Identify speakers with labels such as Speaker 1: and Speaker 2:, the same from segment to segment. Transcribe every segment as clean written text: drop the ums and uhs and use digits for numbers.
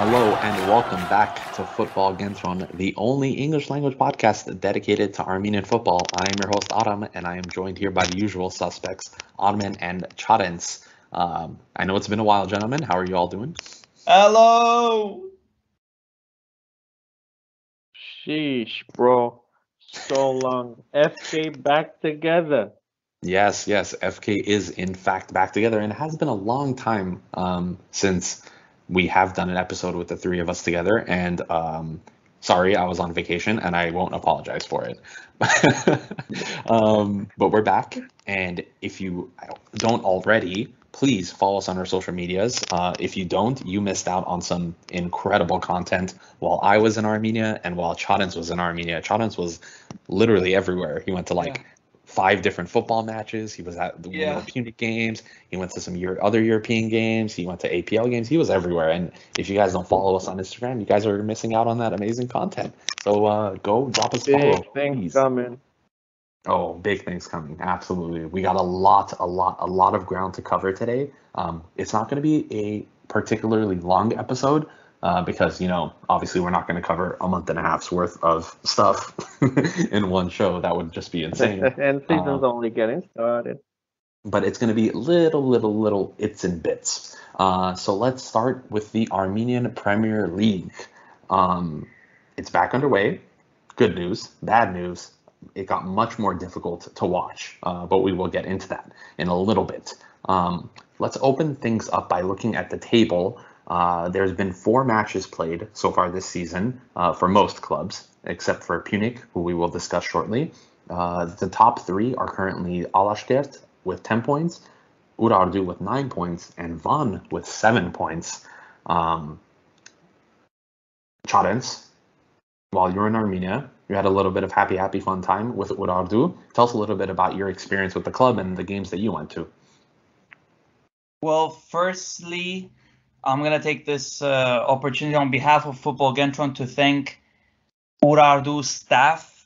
Speaker 1: Hello and welcome back to Football Kentron, the only English language podcast dedicated to Armenian football. I am your host Adam, and I am joined here by the usual suspects, Armen and Charens. I know it's been a while, gentlemen. How are you all doing?
Speaker 2: Hello!
Speaker 3: Sheesh, bro. So long. FK back together.
Speaker 1: Yes, FK is in fact back together, and it has been a long time since we have done an episode with the three of us together. And sorry, I was on vacation, and I won't apologize for it. But we're back, and if you don't already, please follow us on our social medias. If you don't, you missed out on some incredible content while I was in Armenia and while Chadens was in Armenia. Chadens was literally everywhere. He went to 5 different football matches. He was at the Pyunik games. He went to some other European games. He went to APL games. He was everywhere. And if you guys don't follow us on Instagram, you guys are missing out on that amazing content. So go drop us a follow.
Speaker 3: Big things
Speaker 1: Please.
Speaker 3: coming.
Speaker 1: Oh, big things coming. Absolutely. We got a lot of ground to cover today. It's not going to be a particularly long episode because, obviously we're not going to cover a month and a half's worth of stuff in one show. That would just be insane.
Speaker 3: And season's only getting started.
Speaker 1: But it's going to be little its and bits. So let's start with the Armenian Premier League. It's back underway. Good news, bad news. It got much more difficult to watch, but we will get into that in a little bit. Let's open things up by looking at the table. There's been 4 matches played so far this season for most clubs, except for Pyunik, who we will discuss shortly. The top 3 are currently Alashkert with 10 points, Urartu with 9 points, and Van with 7 points. Charens, while you're in Armenia, you had a little bit of happy fun time with Urartu. Tell us a little bit about your experience with the club and the games that you went to.
Speaker 2: Well, firstly, I'm going to take this opportunity on behalf of Football Kentron to thank Urartu staff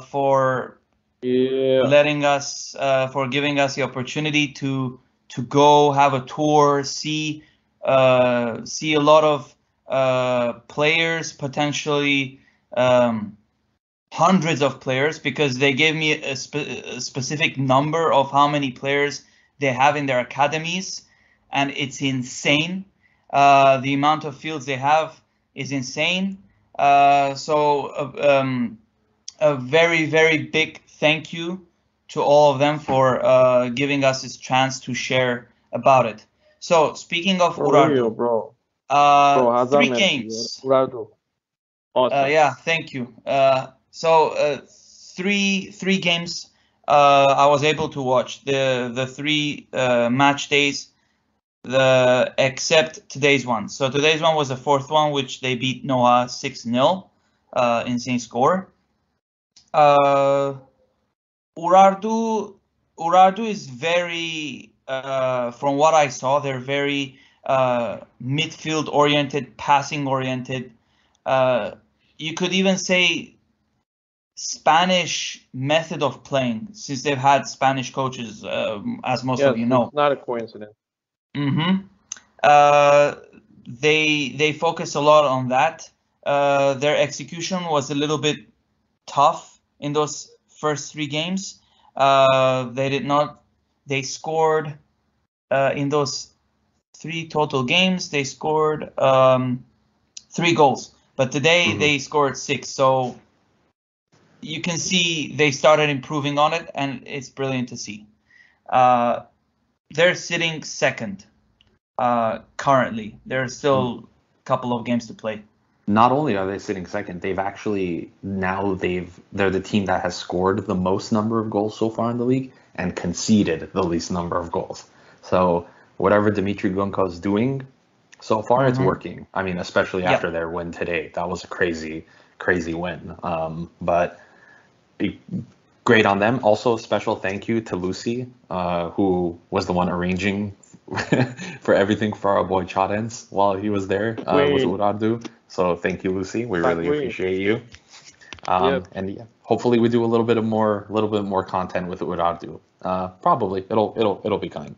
Speaker 2: for letting us, for giving us the opportunity to go have a tour, see a lot of players, potentially hundreds of players, because they gave me a specific number of how many players they have in their academies, and it's insane. The amount of fields they have is insane. So a very big thank you to all of them for giving us this chance to share about it. So speaking of Urartu,
Speaker 3: bro.
Speaker 2: 3 games.
Speaker 3: Urartu. Awesome.
Speaker 2: Yeah, thank you. So 3 games I was able to watch. The 3 match days, except today's one. So today's one was the 4th one, which they beat Noah 6-0. Insane score. Urartu is very, from what I saw, they're very midfield oriented, passing oriented. You could even say Spanish method of playing, since they've had Spanish coaches, as most of you know.
Speaker 3: It's not a coincidence.
Speaker 2: They focus a lot on that. Their execution was a little bit tough in those first 3 games. They scored in those 3 total games. They scored 3 goals. But today they scored 6, so you can see they started improving on it, and it's brilliant to see. They're sitting 2nd currently. There's still a couple of games to play.
Speaker 1: Not only are they sitting 2nd, they're the team that has scored the most number of goals so far in the league and conceded the least number of goals. So whatever Dimitri Gunko is doing, so far, it's working. I mean, especially after their win today. That was a crazy win. But great on them. Also, special thank you to Lucy, who was the one arranging for everything for our boy Chadens while he was there with Urartu. So thank you, Lucy. We really appreciate you. And hopefully we do a little bit more content with Urartu. Probably it'll be kind.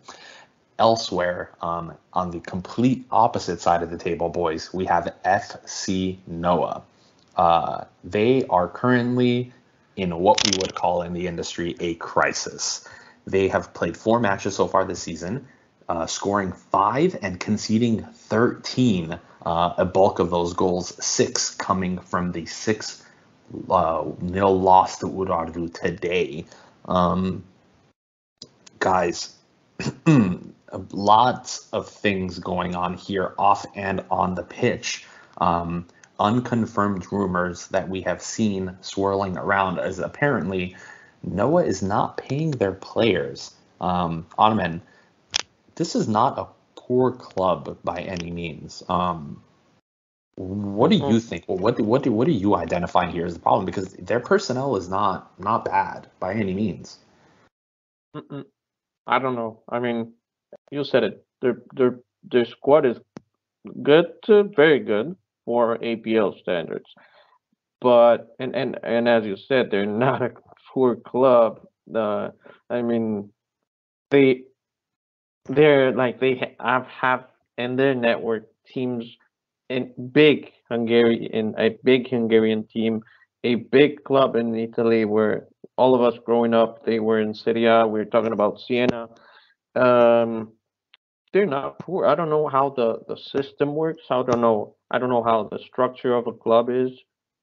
Speaker 1: Elsewhere, on the complete opposite side of the table, boys, we have FC Noah. They are currently in what we would call in the industry a crisis. They have played 4 matches so far this season, scoring 5 and conceding 13. A bulk of those goals, 6 coming from the 6-0 loss to Urartu today. Guys, lots of things going on here off and on the pitch. Unconfirmed rumors that we have seen swirling around as apparently Noah is not paying their players. Ottoman, this is not a poor club by any means. What do you think? What do you identify here as the problem? Because their personnel is not bad by any means.
Speaker 3: I don't know. I mean, you said it. Their squad is good to very good for APL standards, but and as you said, they're not a poor club. I mean, they're like they have in their network teams in big a big Hungarian team, a big club in Italy where all of us growing up, they were in Serie A. We're talking about Siena. They're not poor. I don't know how the system works. I don't know how the structure of a club is,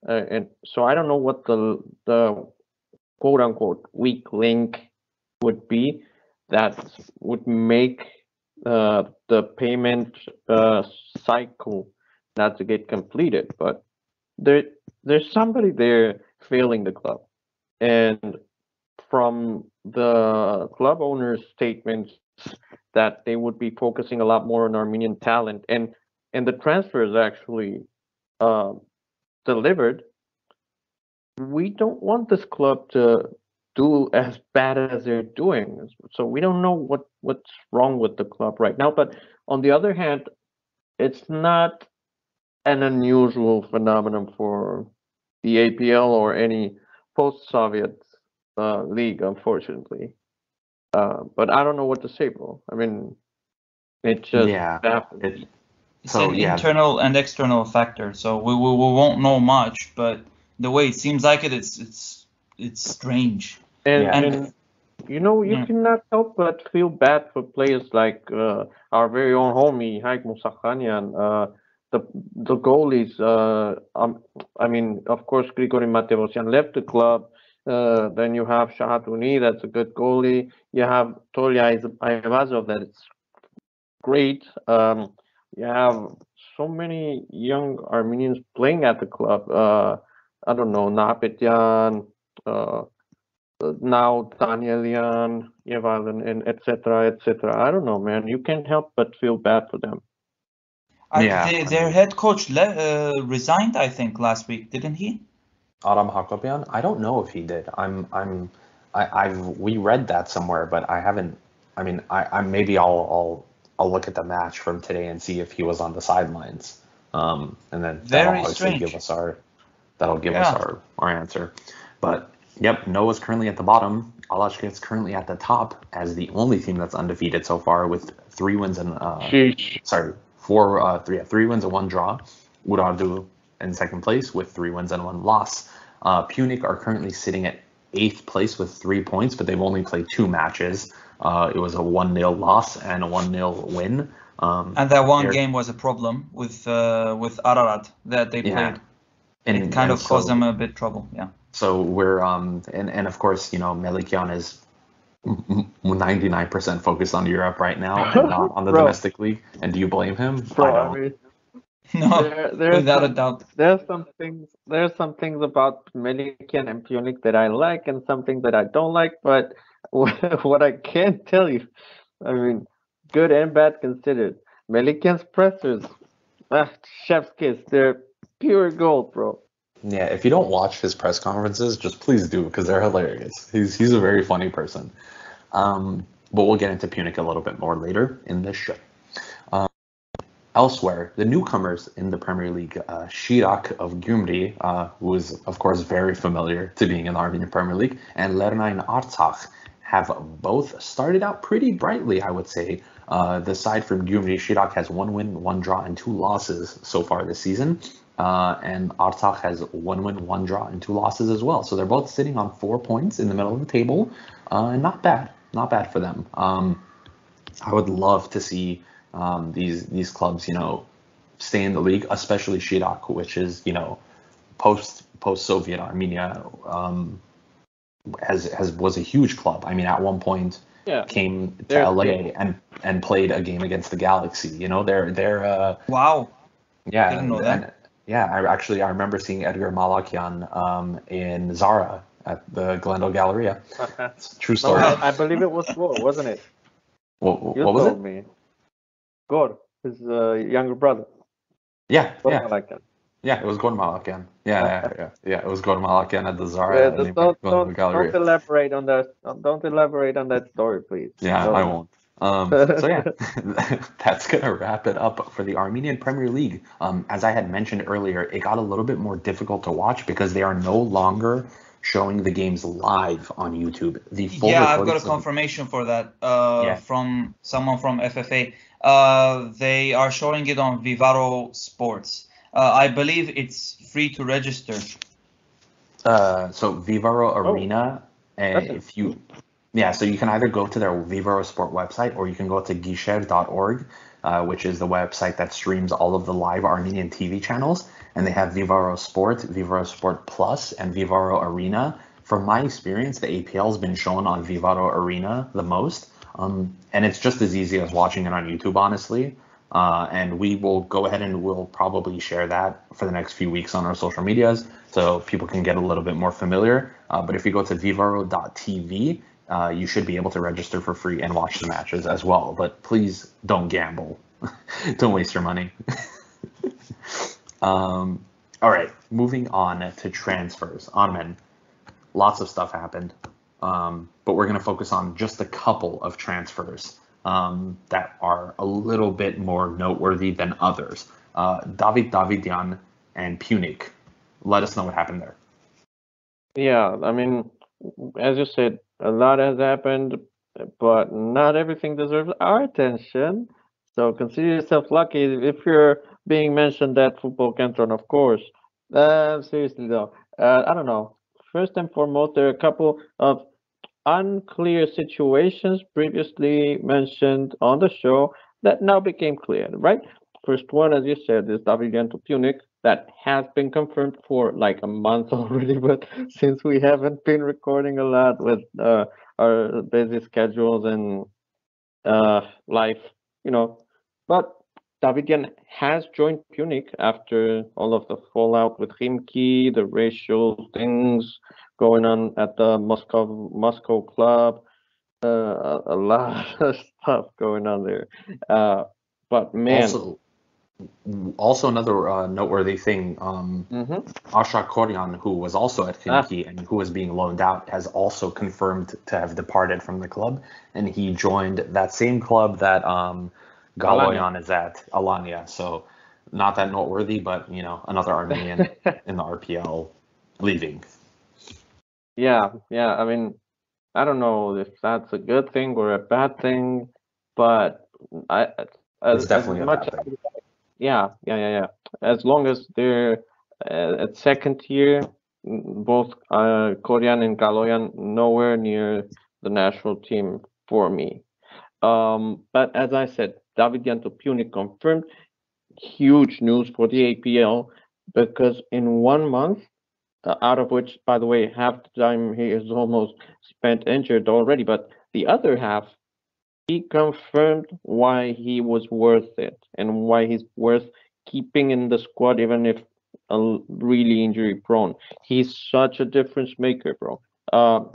Speaker 3: and so I don't know what the quote unquote weak link would be that would make the payment cycle not to get completed. But there's somebody there failing the club, and from the club owner's statements that they would be focusing a lot more on Armenian talent, and the transfers actually delivered. We don't want this club to do as bad as they're doing, so we don't know what's wrong with the club right now. But on the other hand, it's not an unusual phenomenon for the APL or any post-Soviet league, unfortunately. But I don't know what to say, bro. I mean, it just happened.
Speaker 2: It's an internal and external factor, so we won't know much. But the way it seems like it's strange.
Speaker 3: And you know, you cannot help but feel bad for players like our very own homie Haik Musakhanyan, the goalies. I mean, of course, Grigory Matevosyan left the club. Then you have Shahatuni, that's a good goalie. You have Tolya Ayvazov, that's great. You have so many young Armenians playing at the club. I don't know, Napetyan, now Danielian, Yevalan, and etc. I don't know, man. You can't help but feel bad for them.
Speaker 2: Their head coach resigned, I think, last week, didn't he?
Speaker 1: Adam Hakopian? I don't know if he did. We read that somewhere, but I haven't. I mean, maybe I'll look at the match from today and see if he was on the sidelines. And then that'll give us our answer. But yep, Noah's currently at the bottom. Alashkit's currently at the top as the only team that's undefeated so far with 3 wins and 3 wins and 1 draw. Urartu in second place with 3 wins and 1 loss. Pyunik are currently sitting at 8th place with 3 points, but they've only played 2 matches. It was a 1-0 loss and a 1-0 win.
Speaker 2: And that one game was a problem with Ararat that they played. And it kind of caused them a bit trouble. Yeah.
Speaker 1: So we're and of course, you know, Melikian is 99% focused on Europe right now and not on the domestic league. And do you blame him?
Speaker 3: Bro, I mean,
Speaker 2: no, without a doubt.
Speaker 3: There's some things about Melikian and Pyunik that I like, and some things that I don't like. But what I can tell you, I mean, good and bad considered, Melikian's pressers, chef's kiss, they're pure gold, bro.
Speaker 1: Yeah, if you don't watch his press conferences, just please do, because they're hilarious. He's a very funny person. But we'll get into Pyunik a little bit more later in this show. Elsewhere, the newcomers in the Premier League, Shirak of Gyumri, who is, of course, very familiar to being in the Armenian Premier League, and Lernayn Artsakh have both started out pretty brightly, I would say. The side from Gyumri Shirak has 1 win, 1 draw, and 2 losses so far this season. And Artsakh has 1 win, 1 draw, and 2 losses as well. So they're both sitting on 4 points in the middle of the table. And not bad for them. I would love to see these clubs, stay in the league, especially Shirak, which is, post-Soviet Armenia, was a huge club. I mean, at one point came to LA and played a game against the Galaxy. They're
Speaker 2: wow.
Speaker 1: Yeah,
Speaker 2: didn't know that.
Speaker 1: I remember seeing Edgar Malakian in Zara at the Glendale Galleria. True story.
Speaker 3: No, I believe it was Gor, wasn't it?
Speaker 1: What was it?
Speaker 3: Me. Gor, his younger brother.
Speaker 1: Yeah.
Speaker 3: Malakian.
Speaker 1: Yeah, it was Gordon Malakian. Yeah, it was Gordon Malakian at the Zara.
Speaker 3: Don't elaborate on that. Don't elaborate on that story, please.
Speaker 1: Yeah, I won't. So yeah, that's gonna wrap it up for the Armenian Premier League. As I had mentioned earlier, it got a little bit more difficult to watch because they are no longer showing the games live on YouTube.
Speaker 2: I've got a confirmation for that from someone from FFA. They are showing it on Vivaro Sports. I believe it's free to register.
Speaker 1: So Vivaro Arena, so you can either go to their Vivaro Sport website or you can go to guichet.org, which is the website that streams all of the live Armenian TV channels. And they have Vivaro Sport, Vivaro Sport Plus, and Vivaro Arena. From my experience, the APL has been shown on Vivaro Arena the most. And it's just as easy as watching it on YouTube, honestly. And we will go ahead and we'll probably share that for the next few weeks on our social medias so people can get a little bit more familiar. But if you go to vivaro.tv, you should be able to register for free and watch the matches as well. But please don't gamble. Don't waste your money. All right, moving on to transfers. Armen, lots of stuff happened, but we're going to focus on just a couple of transfers that are a little bit more noteworthy than others. David Davidian and Pyunik. Let us know what happened there.
Speaker 3: Yeah, I mean, as you said, a lot has happened, but not everything deserves our attention. So consider yourself lucky if you're being mentioned at Football Kentron, of course. Seriously though, I don't know. First and foremost, there are a couple of unclear situations previously mentioned on the show that now became clear, right? First one, as you said, is Davidian to Pyunik. That has been confirmed for like a month already, but since we haven't been recording a lot with our busy schedules and life, but Davidian has joined Pyunik after all of the fallout with Khimki, the racial things going on at the Moscow club, a lot of stuff going on there. But man,
Speaker 1: also another noteworthy thing, Ashra Koryan, who was also at Khimki and who was being loaned out, has also confirmed to have departed from the club, and he joined that same club that Galoyan is at, Alanya. So not that noteworthy, but another Armenian in the RPL leaving.
Speaker 3: Yeah. I mean, I don't know if that's a good thing or a bad thing, but
Speaker 1: it's definitely a bad thing.
Speaker 3: Yeah. As long as they're at second tier, both Koryan and Galoyan nowhere near the national team for me. But as I said, Davidian to Pyunik confirmed. Huge news for the APL because in 1 month, out of which, by the way, half the time he is almost spent injured already, but the other half, he confirmed why he was worth it and why he's worth keeping in the squad, even if really injury prone. He's such a difference maker, bro.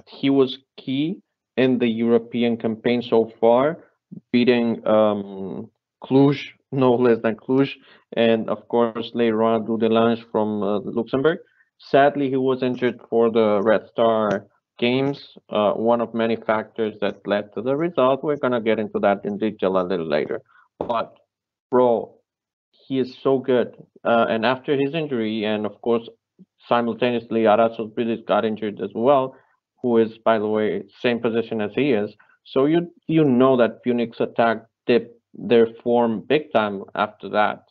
Speaker 3: He was key in the European campaign so far, beating Cluj, no less than Cluj, and of course later on Dudelange from Luxembourg. Sadly, he was injured for the Red Star games, one of many factors that led to the result. We're going to get into that in detail a little later. But, bro, he is so good. And after his injury, and of course, simultaneously, Arasos Bilis got injured as well, who is, by the way, same position as he is. So you know that Pyunik's attack dipped their form big time after that.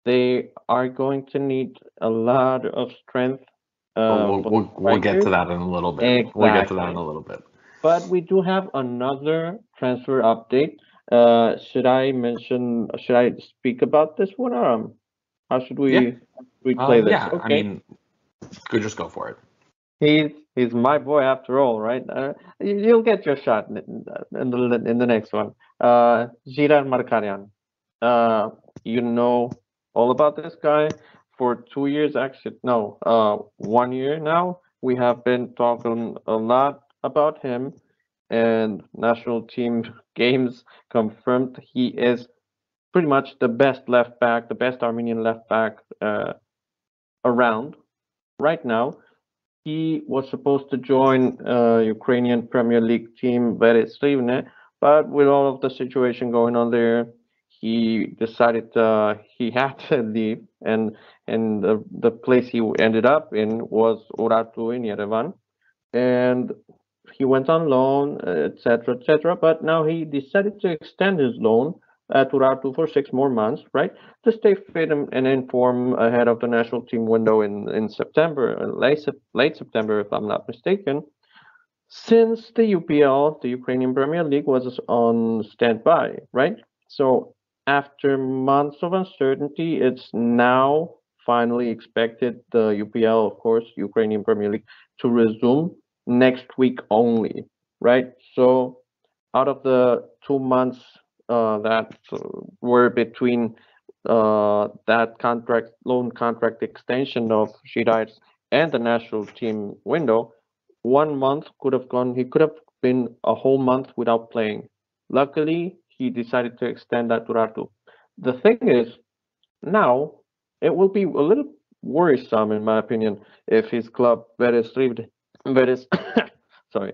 Speaker 3: They are going to need a lot of strength.
Speaker 1: We'll get to that in a little bit.
Speaker 3: Exactly.
Speaker 1: We'll get to that in a little bit.
Speaker 3: But we do have another transfer update. Should I speak about this one, or how should we play this?
Speaker 1: Yeah,
Speaker 3: Okay.
Speaker 1: I mean, could just go for it.
Speaker 3: He's my boy after all, right? You'll get your shot in the next one. Giran Markaryan. You know all about this guy for 2 years, actually. No, 1 year now. We have been talking a lot about him, and national team games confirmed he is pretty much the best left back, the best Armenian left back around right now. He was supposed to join Ukrainian Premier League team Veres, but with all of the situation going on there, he decided he had to leave, and the place he ended up in was Urartu in Yerevan, and he went on loan, etc., etc. But now he decided to extend his loan at Urartu for 6 more months, right, to stay fit and in form ahead of the national team window in September, late September, if I'm not mistaken. Since the UPL, the Ukrainian Premier League, was on standby, right? So after months of uncertainty, it's now finally expected the UPL, of course, Ukrainian Premier League, to resume next week only, right? So out of the 2 months that were between that loan contract extension of Shirais and the national team window, 1 month could have gone. He could have been a whole month without playing. Luckily, he decided to extend that to Ratu. The thing is, now it will be a little worrisome, in my opinion, if his club Veres, sorry,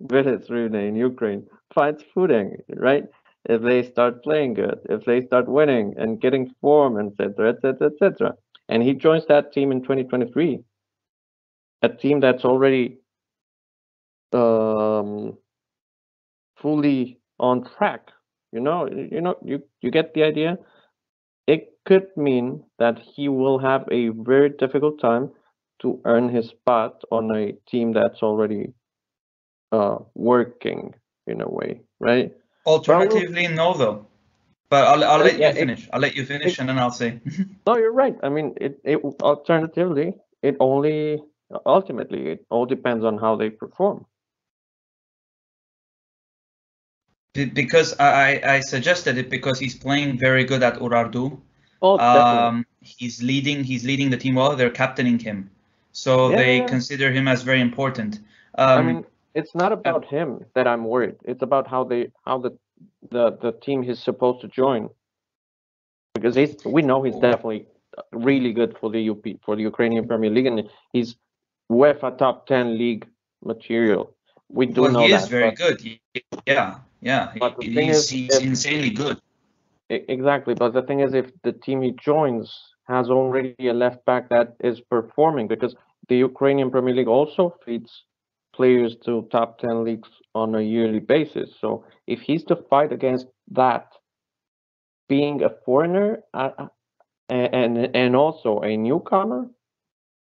Speaker 3: Veres in Ukraine finds footing, right? If they start playing good, if they start winning and getting form, etc., etc., etc., and he joins that team in 2023, a team that's already fully on track. You get the idea. It could mean that he will have a very difficult time to earn his spot on a team that's already working in a way, right?
Speaker 2: Alternatively, no, though. But I'll let you finish. I'll let you finish, and then I'll say.
Speaker 3: No, you're right. I mean, alternatively, ultimately, it all depends on how they perform.
Speaker 2: Because I suggested it because he's playing very good at Urartu.
Speaker 3: Oh, definitely.
Speaker 2: He's leading the team well. They're captaining him, so they consider him as very important.
Speaker 3: I mean, it's not about him that I'm worried. It's about how the team he's supposed to join, because we know he's definitely really good for the Ukrainian Premier League, and he's UEFA top 10 league material. We do know that.
Speaker 2: He is very good. Yeah.
Speaker 3: But
Speaker 2: He's insanely good.
Speaker 3: Exactly, but the thing is, if the team he joins has already a left back that is performing, because the Ukrainian Premier League also feeds players to top 10 leagues on a yearly basis. So if he's to fight against that, being a foreigner and also a newcomer,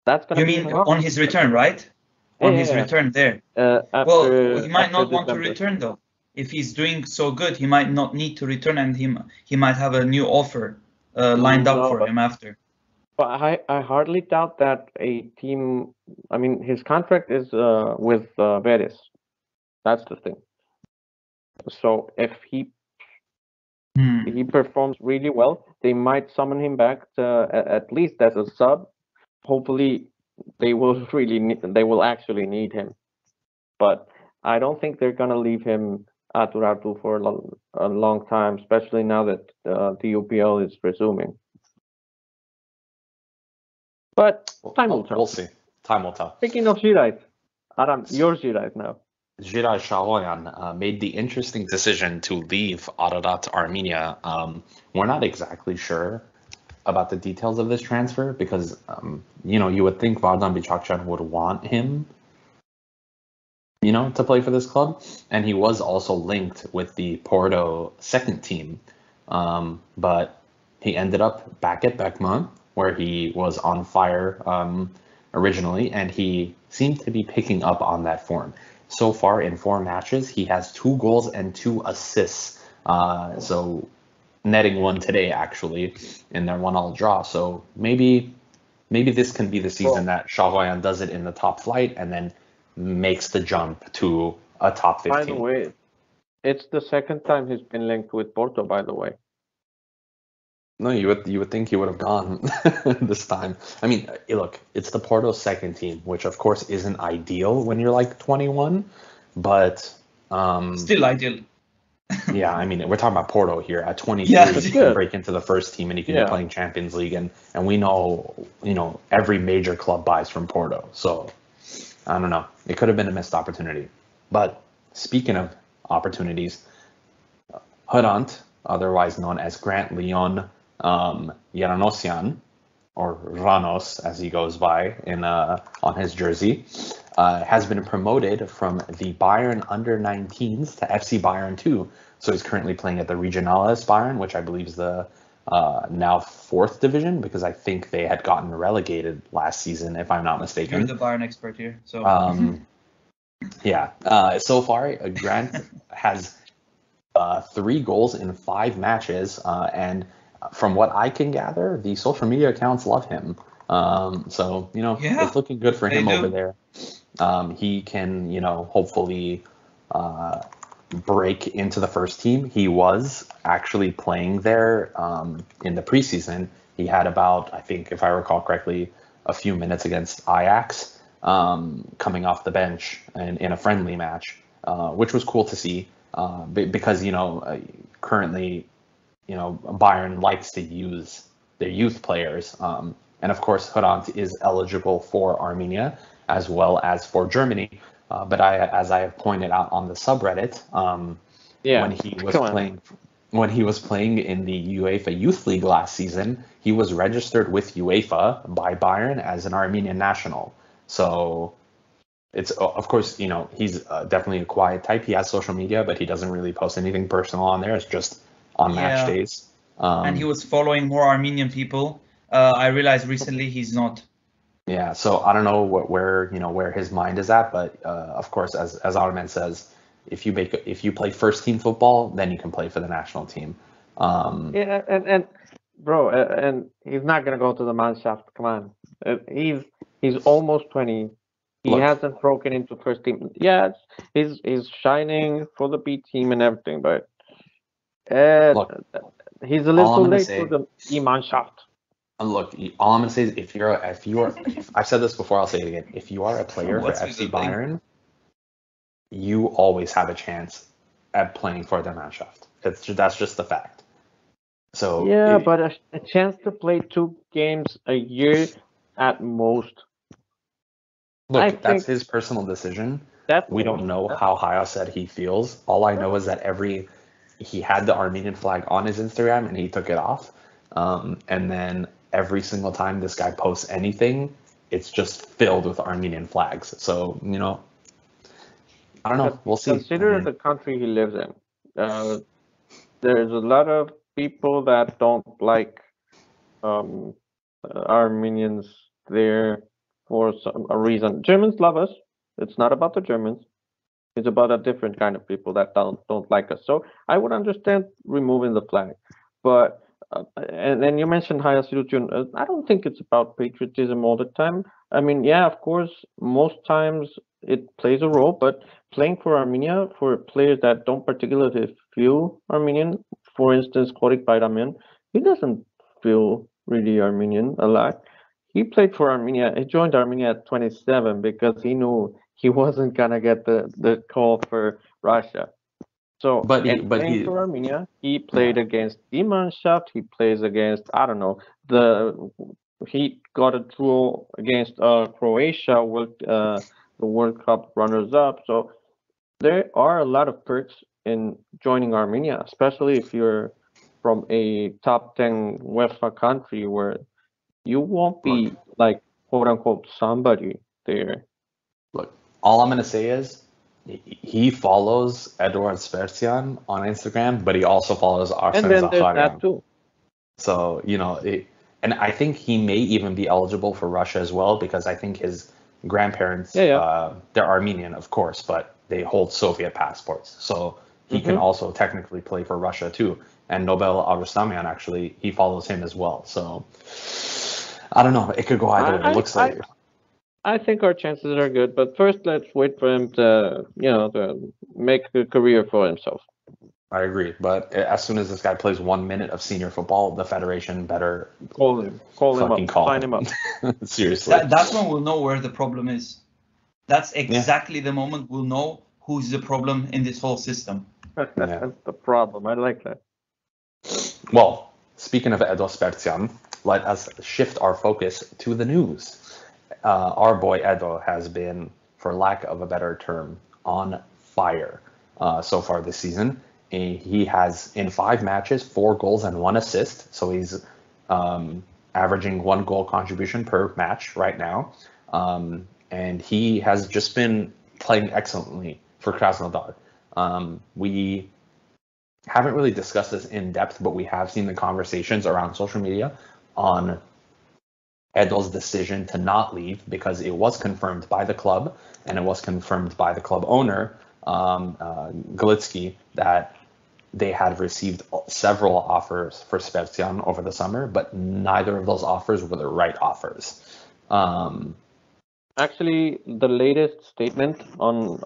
Speaker 3: that's going to be tough.
Speaker 2: On his return, right? On his return there. Well, he might not want to return, though. If he's doing so good, he might not need to return, and he might have a new offer lined up for him after.
Speaker 3: But I hardly doubt that a team. I mean, his contract is with Veres. That's the thing. So if he performs really well, they might summon him back to, at least as a sub. Hopefully, they will actually need him. But I don't think they're gonna leave him at Urartu for a long time, especially now that the UPL is resuming. But time will tell.
Speaker 1: We'll see. Time will tell.
Speaker 3: Speaking of Shirais, Adam, you're Shirais now.
Speaker 1: Giray Shahoyan made the interesting decision to leave Ararat Armenia. We're not exactly sure about the details of this transfer because, you would think Vardan Bichakchan would want him to play for this club. And he was also linked with the Porto second team. But he ended up back at Beckman, where he was on fire originally, and he seemed to be picking up on that form. So far in 4 matches, he has 2 goals and 2 assists. So netting 1 today, actually, in their 1-1 draw. So maybe this can be the season that Zelarayan does it in the top flight and then makes the jump to a top 15.
Speaker 3: By the way, it's the second time he's been linked with Porto, by the way.
Speaker 1: No, you would think he would have gone this time. I mean, look, it's the Porto second team, which of course isn't ideal when you're like 21, but
Speaker 2: still ideal.
Speaker 1: Yeah, I mean, we're talking about Porto here. At 23,
Speaker 2: Yeah,
Speaker 1: you can break into the first team and you can be playing Champions League, and we know, every major club buys from Porto. So I don't know. It could have been a missed opportunity. But speaking of opportunities, Hrant, otherwise known as Grant Leon Yaranosian, or Ranos as he goes by on his jersey, has been promoted from the Bayern under-19s to FC Bayern 2. So he's currently playing at the Regionales Bayern, which I believe is the now 4th division, because I think they had gotten relegated last season, if I'm not mistaken.
Speaker 2: You're the Bayern expert here. So
Speaker 1: so far, Grant has 3 goals in 5 matches, and from what I can gather, the social media accounts love him. So it's looking good for him over there. He can, hopefully break into the first team. He was actually playing there in the preseason. He had about, I think, if I recall correctly, a few minutes against Ajax, coming off the bench in a friendly match, which was cool to see, because, currently, Bayern likes to use their youth players. And of course, Hrant is eligible for Armenia as well as for Germany. But as I have pointed out on the subreddit, when he was playing in the UEFA Youth League last season, he was registered with UEFA by Bayern as an Armenian national. So it's, of course, he's definitely a quiet type. He has social media, but he doesn't really post anything personal on there. It's just on match days.
Speaker 2: And he was following more Armenian people. I realized recently he's not.
Speaker 1: Yeah, so I don't know where his mind is at, but of course, as Armen says, if you play first team football, then you can play for the national team.
Speaker 3: And he's not gonna go to the Mannschaft. Come on, he's almost 20. He hasn't broken into first team. Yes, he's shining for the B team and everything, but he's a little late for the E-Mannschaft.
Speaker 1: Look, all I'm gonna say is if I've said this before, I'll say it again. If you are a player for FC Bayern, you always have a chance at playing for the Mannschaft. That's just the fact. So
Speaker 3: but a chance to play 2 games a year at most.
Speaker 1: Look, that's his personal decision. We don't know how Haya said he feels. All I know is that he had the Armenian flag on his Instagram and he took it off. And then every single time this guy posts anything, it's just filled with Armenian flags. So, I don't know. We'll see.
Speaker 3: Consider the country he lives in. There's a lot of people that don't like Armenians there for a reason. Germans love us. It's not about the Germans. It's about a different kind of people that don't like us. So I would understand removing the flag. But and then you mentioned Haya Sirutun. I don't think it's about patriotism all the time. I mean, yeah, of course, most times it plays a role, but playing for Armenia, for players that don't particularly feel Armenian, for instance, Korik Bayramyan, he doesn't feel really Armenian a lot. He played for Armenia. He joined Armenia at 27 because he knew he wasn't gonna get the call for Russia. So, playing for Armenia, he played against the Mannschaft. He plays against, I don't know, he got a draw against Croatia, the World Cup runners-up. So there are a lot of perks in joining Armenia, especially if you're from a top 10 UEFA country where you won't be like quote unquote somebody there.
Speaker 1: Look, all I'm gonna say is he follows Edouard Spertian on Instagram, but he also follows
Speaker 3: And
Speaker 1: Arsene
Speaker 3: then there's that
Speaker 1: Zakharyan.
Speaker 3: too.
Speaker 1: So, and I think he may even be eligible for Russia as well, because I think his grandparents,
Speaker 3: Yeah.
Speaker 1: they're Armenian, of course, but they hold Soviet passports. So he can also technically play for Russia too. And Nobel Arustamian, actually, he follows him as well. So I don't know. It could go either way. It looks like.
Speaker 3: I think our chances are good, but first let's wait for him to make a career for himself.
Speaker 1: I agree. But as soon as this guy plays 1 minute of senior football, the federation better
Speaker 3: Call him
Speaker 1: fucking
Speaker 3: up,
Speaker 1: call
Speaker 3: sign him up.
Speaker 1: Seriously.
Speaker 2: That's when we'll know where the problem is. That's exactly the moment we'll know who's the problem in this whole system.
Speaker 3: That's the problem. I like that.
Speaker 1: Well, speaking of Edo Spertian, let us shift our focus to the news. Our boy Edo has been, for lack of a better term, on fire so far this season. He has, in 5 matches, 4 goals and 1 assist. So he's averaging 1 goal contribution per match right now. And he has just been playing excellently for Krasnodar. We haven't really discussed this in depth, but we have seen the conversations around social media on Edo's decision to not leave, because it was confirmed by the club and it was confirmed by the club owner, Galitsky, that they had received several offers for Spertian over the summer, but neither of those offers were the right offers.
Speaker 3: Actually, the latest statement on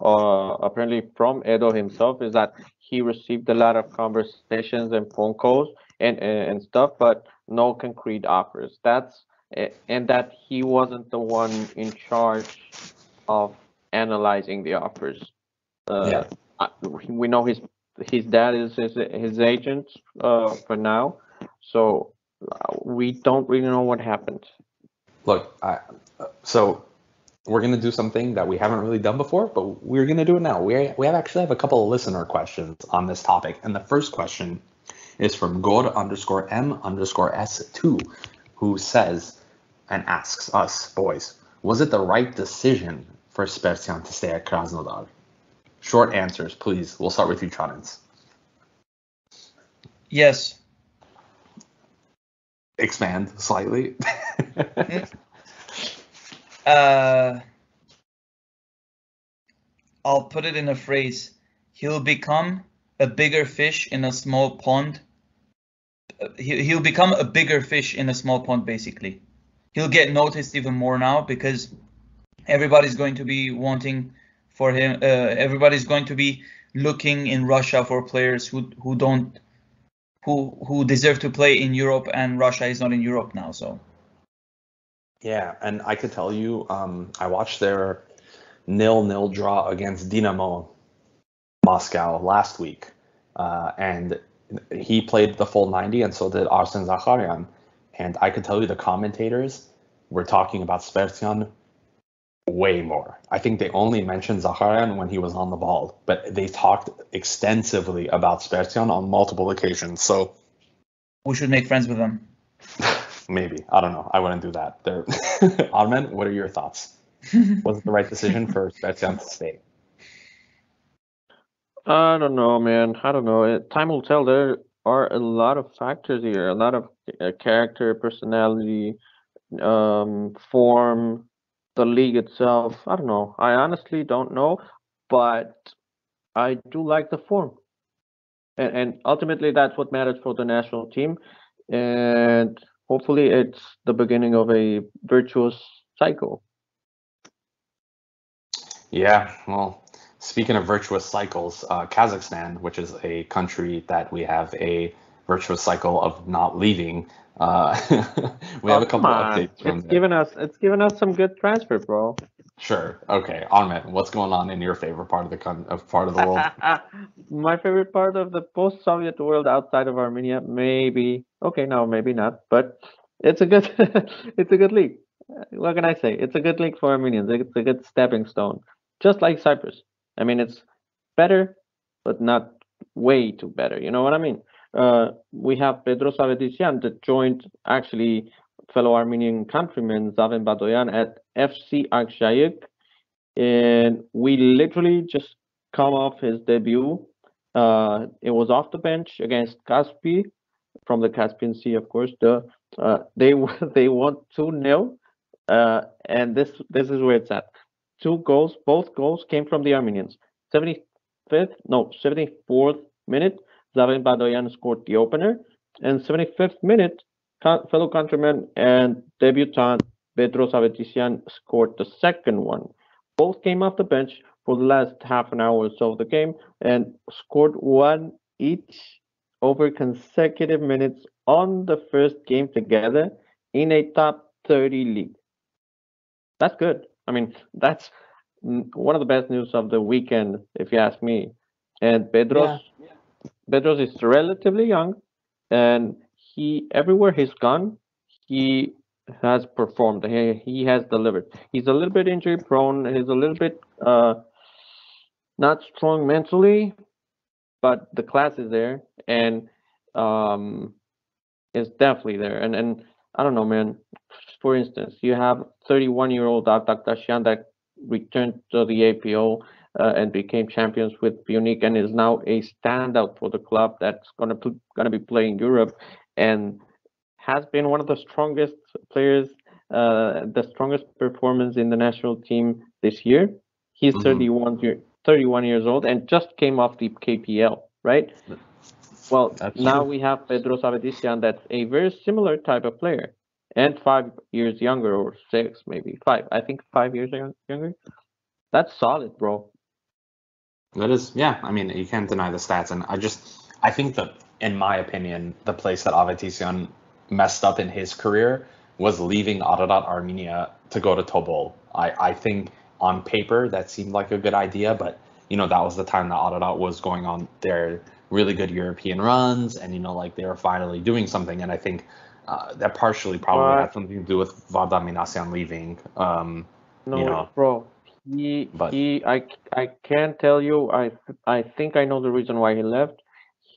Speaker 3: apparently from Edo himself is that he received a lot of conversations and phone calls and stuff, but no concrete offers. And that he wasn't the one in charge of analyzing the offers. We know his dad is his agent for now, so we don't really know what happened.
Speaker 1: Look, so we're going to do something that we haven't really done before, but we're going to do it now. We actually have a couple of listener questions on this topic. And the first question is from God_M_S2, who says and asks us, boys, was it the right decision for Spertian to stay at Krasnodar? Short answers, please. We'll start with you, Chanins.
Speaker 2: Yes.
Speaker 1: Expand slightly.
Speaker 2: I'll put it in a phrase. He'll become a bigger fish in a small pond. He'll become a bigger fish in a small pond, basically. He'll get noticed even more now, because everybody's going to be wanting for him. Everybody's going to be looking in Russia for players who deserve to play in Europe, and Russia is not in Europe now. So.
Speaker 1: Yeah, and I could tell you, I watched their 0-0 draw against Dynamo Moscow last week, and he played the full 90, and so did Arsene Zakharyan. And I could tell you the commentators were talking about Spertian way more. I think they only mentioned Zakharyan when he was on the ball, but they talked extensively about Spertian on multiple occasions. So
Speaker 2: we should make friends with them.
Speaker 1: Maybe. I don't know. I wouldn't do that. Armen, what are your thoughts? Was it the right decision for Spertian to stay?
Speaker 3: I don't know, man. I don't know. Time will tell. There are a lot of factors here, a lot of character, personality, form, the league itself. I don't know. I honestly don't know, but I do like the form. And ultimately, that's what matters for the national team. And hopefully, it's the beginning of a virtuous cycle.
Speaker 1: Yeah, well, speaking of virtuous cycles, Kazakhstan, which is a country that we have a virtuous cycle of not leaving, we have a couple of updates from there.
Speaker 3: It's given us some good transfer, bro.
Speaker 1: Sure. Okay, Armen, what's going on in your favorite part of the world?
Speaker 3: My favorite part of the post-Soviet world outside of Armenia, maybe. Okay, no, maybe not. But it's a good, it's a good league. What can I say? It's a good league for Armenians. It's a good stepping stone, just like Cyprus. I mean, it's better, but not way too better. You know what I mean? We have Pedro Salvadisian that joined actually fellow Armenian countryman Zaven Badoyan at FC Akshayik, and we literally just come off his debut. It was off the bench against Caspi from the Caspian Sea, of course. They they won 2-0, and this is where it's at. Two goals, both goals came from the Armenians. 74th minute, Zavin Badoyan scored the opener, and 75th minute, fellow countryman and debutant Pedro Salvadisian scored the second one. Both came off the bench for the last half an hour or so of the game and scored one each over consecutive minutes on the first game together in a top 30 league. That's good. I mean, that's one of the best news of the weekend, if you ask me. And Pedro's is relatively young, and he everywhere he's gone, he has performed. He has delivered. He's a little bit injury prone. He's a little bit not strong mentally, but the class is there, and it's definitely there. And I don't know, man. For instance, you have 31-year-old Artaktasyan that returned to the APO and became champions with Pyunik and is now a standout for the club that's gonna be playing Europe and has been one of the strongest players, the strongest performance in the national team this year. He's 31 years old and just came off the KPL, right? Well, now we have Pedro Salvadisian, that's a very similar type of player, and 5 years younger, or 6, maybe 5. I think 5 years younger. That's solid, bro.
Speaker 1: That is, yeah. I mean, you can't deny the stats, and I think that, in my opinion, the place that Avetissian messed up in his career was leaving Ararat Armenia to go to Tobol. I think on paper that seemed like a good idea, but that was the time that Ararat was going on their really good European runs, and like they were finally doing something, and I think that partially probably had something to do with Vardar Minasyan leaving.
Speaker 3: Bro. I can't tell you. I think I know the reason why he left.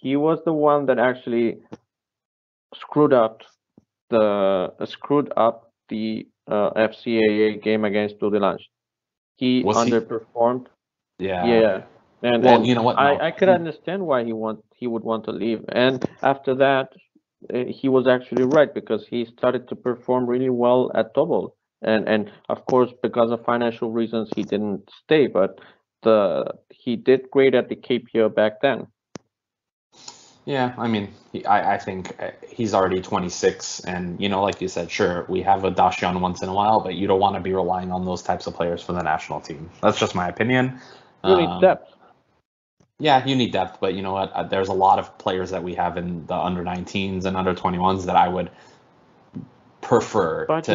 Speaker 3: He was the one that actually screwed up the FCAA game against Dudelange. He underperformed.
Speaker 1: Yeah.
Speaker 3: And
Speaker 1: you know what? No.
Speaker 3: I could understand why he would want to leave. And after that, he was actually right, because he started to perform really well at Tobol. And of course, because of financial reasons, he didn't stay. But he did great at the KPO back then.
Speaker 1: Yeah, I mean, I think he's already 26, and like you said, sure, we have a Dashian once in a while, but you don't want to be relying on those types of players for the national team. That's just my opinion.
Speaker 3: You need depth.
Speaker 1: Yeah, you need depth, but you know what? There's a lot of players that we have in the under 19s and under 21s that I would prefer.
Speaker 3: But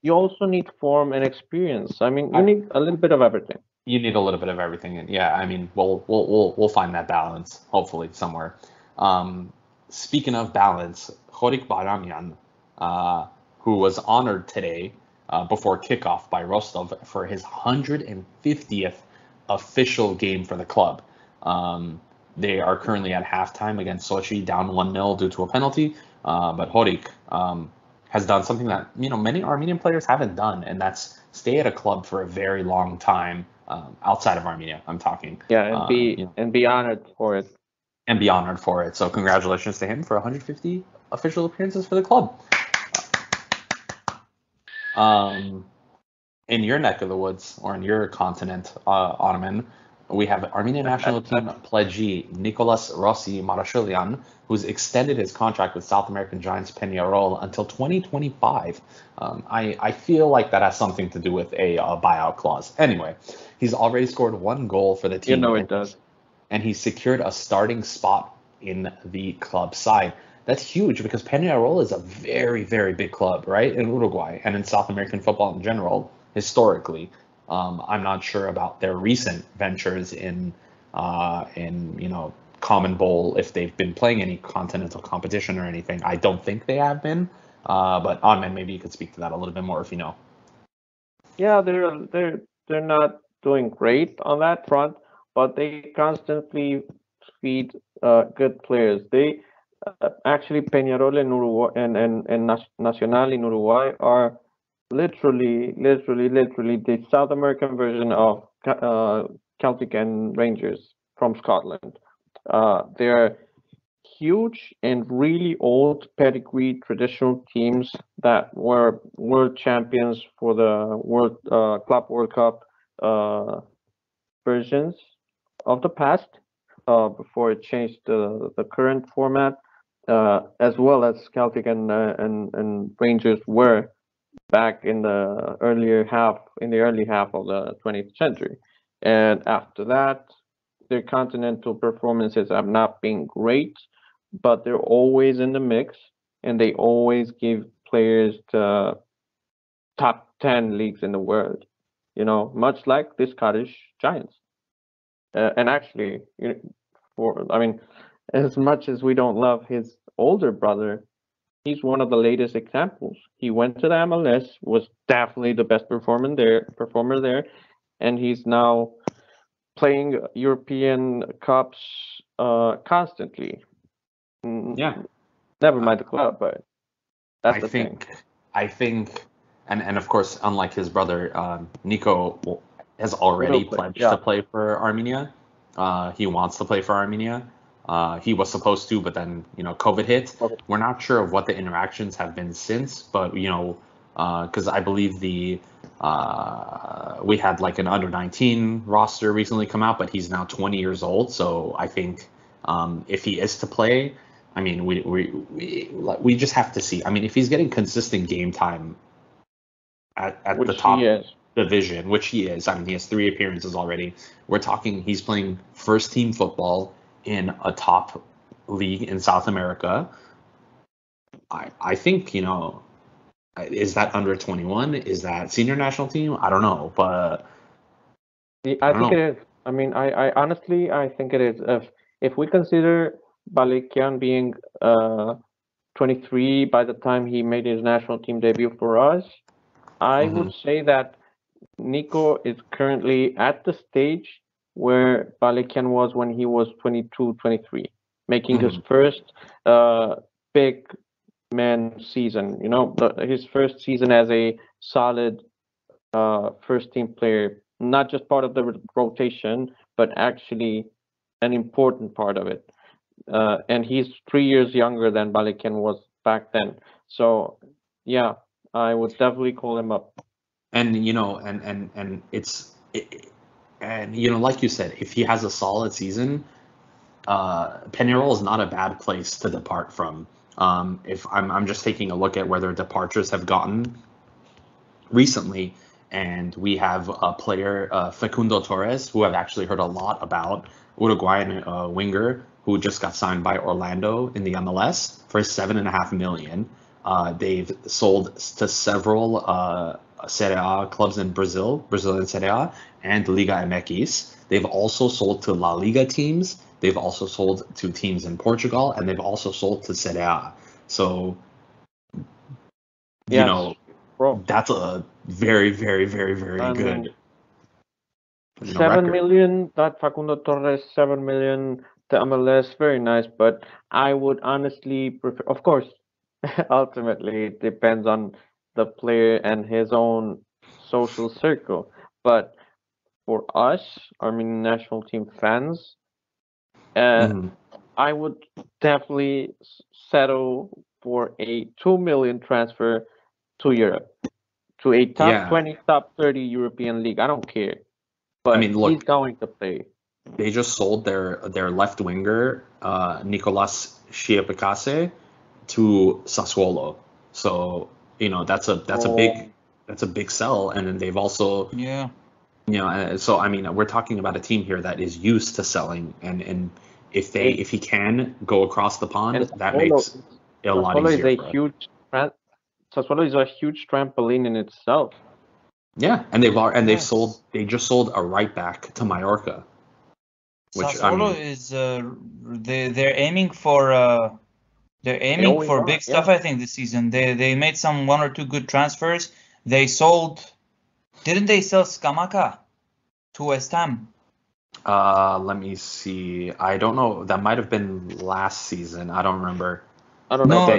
Speaker 3: you also need form and experience. I mean, you need a little bit of everything.
Speaker 1: You need a little bit of everything, and yeah, I mean, we'll find that balance hopefully somewhere. Speaking of balance, Horik Baramian, who was honored today before kickoff by Rostov for his 150th official game for the club. They are currently at halftime against Sochi, down 1-0 due to a penalty. But Horik has done something that many Armenian players haven't done, and that's stay at a club for a very long time outside of Armenia. I'm talking.
Speaker 3: Yeah, and be honored for it.
Speaker 1: And be honored for it. So congratulations to him for 150 official appearances for the club. In your neck of the woods, or in your continent, Ottoman, we have Armenian National Team pledgee Nicolas Rossi Marashilian, who's extended his contract with South American Giants Peñarol until 2025. I feel like that has something to do with a buyout clause. Anyway, he's already scored 1 goal for the team.
Speaker 3: It does.
Speaker 1: And he secured a starting spot in the club side. That's huge, because Peñarol is a very, very big club, right, in Uruguay and in South American football in general, historically. I'm not sure about their recent ventures in Common Bowl, if they've been playing any continental competition or anything. I don't think they have been. But Ahmed, maybe you could speak to that a little bit more if you know.
Speaker 3: Yeah, they're not doing great on that front, but they constantly feed good players. They actually Peñarol in Uruguay and Nacional in Uruguay are literally the South American version of Celtic and Rangers from Scotland. They're huge and really old pedigree traditional teams that were world champions for the Club World Cup versions of the past before it changed the current format, as well as Celtic and Rangers were back in the early half of the 20th century. And after that, their continental performances have not been great, but they're always in the mix, and they always give players the top 10 leagues in the world, much like the Scottish Giants. And actually, as much as we don't love his older brother, he's one of the latest examples. He went to the MLS, was definitely the best performer there, and he's now playing European Cups constantly.
Speaker 1: Yeah.
Speaker 3: Never mind the club, but that's
Speaker 1: I
Speaker 3: the
Speaker 1: think,
Speaker 3: thing.
Speaker 1: I think, and of course, unlike his brother, Nico has already pledged to play for Armenia. He wants to play for Armenia. He was supposed to, but then, COVID hit.
Speaker 3: Okay.
Speaker 1: We're not sure of what the interactions have been since, but, because I believe we had like an under 19 roster recently come out, but he's now 20 years old. So I think if he is to play, I mean, we just have to see. I mean, if he's getting consistent game time at the top division, which he is, I mean, he has 3 appearances already. We're talking he's playing first team football in a top league in South America. I think, is that under 21? Is that senior national team? I don't know, but
Speaker 3: I think it is. I mean, I honestly think it is. If we consider Balikian being 23 by the time he made his national team debut for us, I would say that Nico is currently at the stage where Balikian was when he was 22, 23, making his first big man season, his first season as a solid first team player, not just part of the rotation, but actually an important part of it. And he's 3 years younger than Balikian was back then. So, yeah, I would definitely call him up.
Speaker 1: And like you said, if he has a solid season, Penarol is not a bad place to depart from. If I'm just taking a look at where their departures have gotten recently, and we have a player, Facundo Torres, who I've actually heard a lot about, Uruguayan winger, who just got signed by Orlando in the MLS for $7.5 million. They've sold to several Serie A clubs in Brazilian Serie A, and Liga MX. They've also sold to La Liga teams. They've also sold to teams in Portugal, and they've also sold to Serie A. So, that's a very, very, very, very good.
Speaker 3: 7 million, that Facundo Torres, 7 million, the MLS, very nice. But I would honestly prefer, of course, ultimately it depends on the player and his own social circle. But for us, Armenian national team fans, I would definitely settle for a 2 million transfer to Europe, to a top 20, top 30 European league. I don't care. But he's going to play.
Speaker 1: They just sold their left winger, Nicolas Chiapacase, to Sassuolo. So, that's a big sell. And then they've also so I mean, we're talking about a team here that is used to selling, and if he can go across the pond, that makes it a lot easier.
Speaker 3: Sassuolo is a huge trampoline in itself.
Speaker 1: Yeah, and they just sold a right back to Mallorca.
Speaker 2: Which Sassuolo is they're aiming for big stuff. I think this season they made 1 or 2 good transfers. Didn't they sell Scamacca to West Ham?
Speaker 1: Let me see. I don't know. That might have been last season. I don't remember.
Speaker 3: I don't know.
Speaker 2: So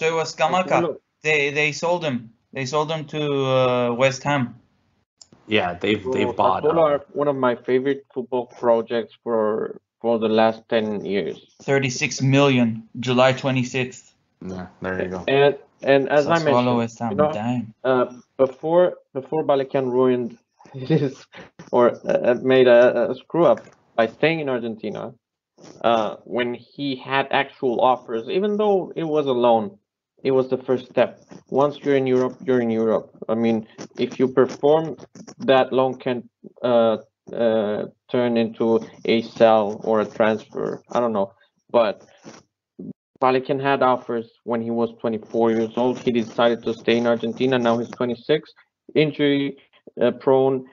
Speaker 2: it was Scamacca. They sold him. They sold him to West Ham.
Speaker 1: Yeah, they've
Speaker 3: So
Speaker 1: bought.
Speaker 3: Sassuolo are one of my favorite football projects for the last 10 years.
Speaker 2: 36 million, July 26th.
Speaker 1: Yeah, there you go.
Speaker 3: And as I
Speaker 2: Sassuolo
Speaker 3: mentioned,
Speaker 2: West Ham, damn.
Speaker 3: before Balakan ruined his or made a screw up by staying in Argentina, when he had actual offers, even though it was a loan, it was the first step. Once you're in Europe, you're in Europe. I mean, if you perform, that loan can turn into a sell or a transfer. I don't know, but Balikan had offers when he was 24 years old. He decided to stay in Argentina. Now he's 26, injury prone,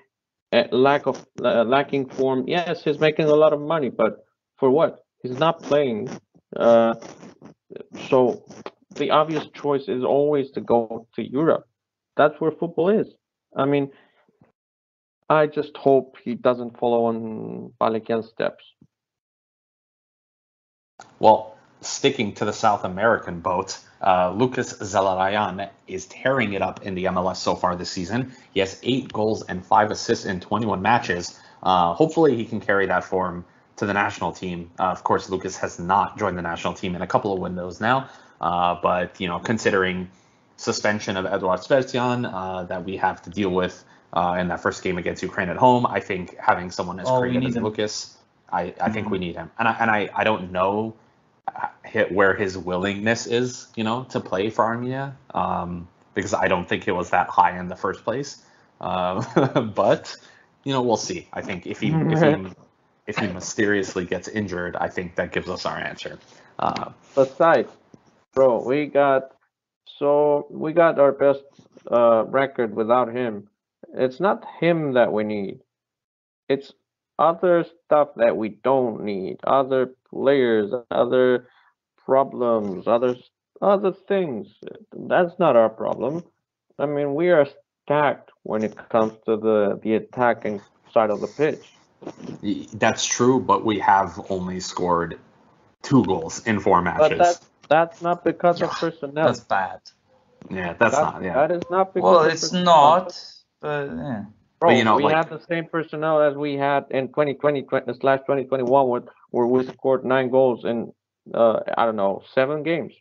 Speaker 3: lacking form. Yes, he's making a lot of money, but for what? He's not playing. So the obvious choice is always to go to Europe. That's where football is. I mean, I just hope he doesn't follow on Balikan's steps.
Speaker 1: Well, sticking to the South American boat, Lucas Zelarayan is tearing it up in the MLS so far this season. He has 8 goals and 5 assists in 21 matches. Hopefully he can carry that form to the national team. Of course, Lucas has not joined the national team in a couple of windows now. But, considering suspension of Eduard Svercian that we have to deal with in that first game against Ukraine at home, I think having someone as creative as Lucas, I think we need him. And I don't know where his willingness is, to play for Armenia, because I don't think it was that high in the first place. But, we'll see. I think if he mysteriously gets injured, I think that gives us our answer.
Speaker 3: Besides, bro, we got our best record without him. It's not him that we need. It's other stuff that we don't need. Other players, other problems, other things. That's not our problem. I mean, we are stacked when it comes to the attacking side of the pitch.
Speaker 1: That's true, but we have only scored 2 goals in 4 matches.
Speaker 3: But that's not because of personnel.
Speaker 2: That's bad.
Speaker 1: Yeah, that's not. Yeah,
Speaker 3: that is not because.
Speaker 2: Well,
Speaker 3: of
Speaker 2: it's
Speaker 3: personnel.
Speaker 2: not. But yeah.
Speaker 3: Bro,
Speaker 1: but,
Speaker 3: we had the same personnel as we had in 2020/2021, where we scored 9 goals in 7 games,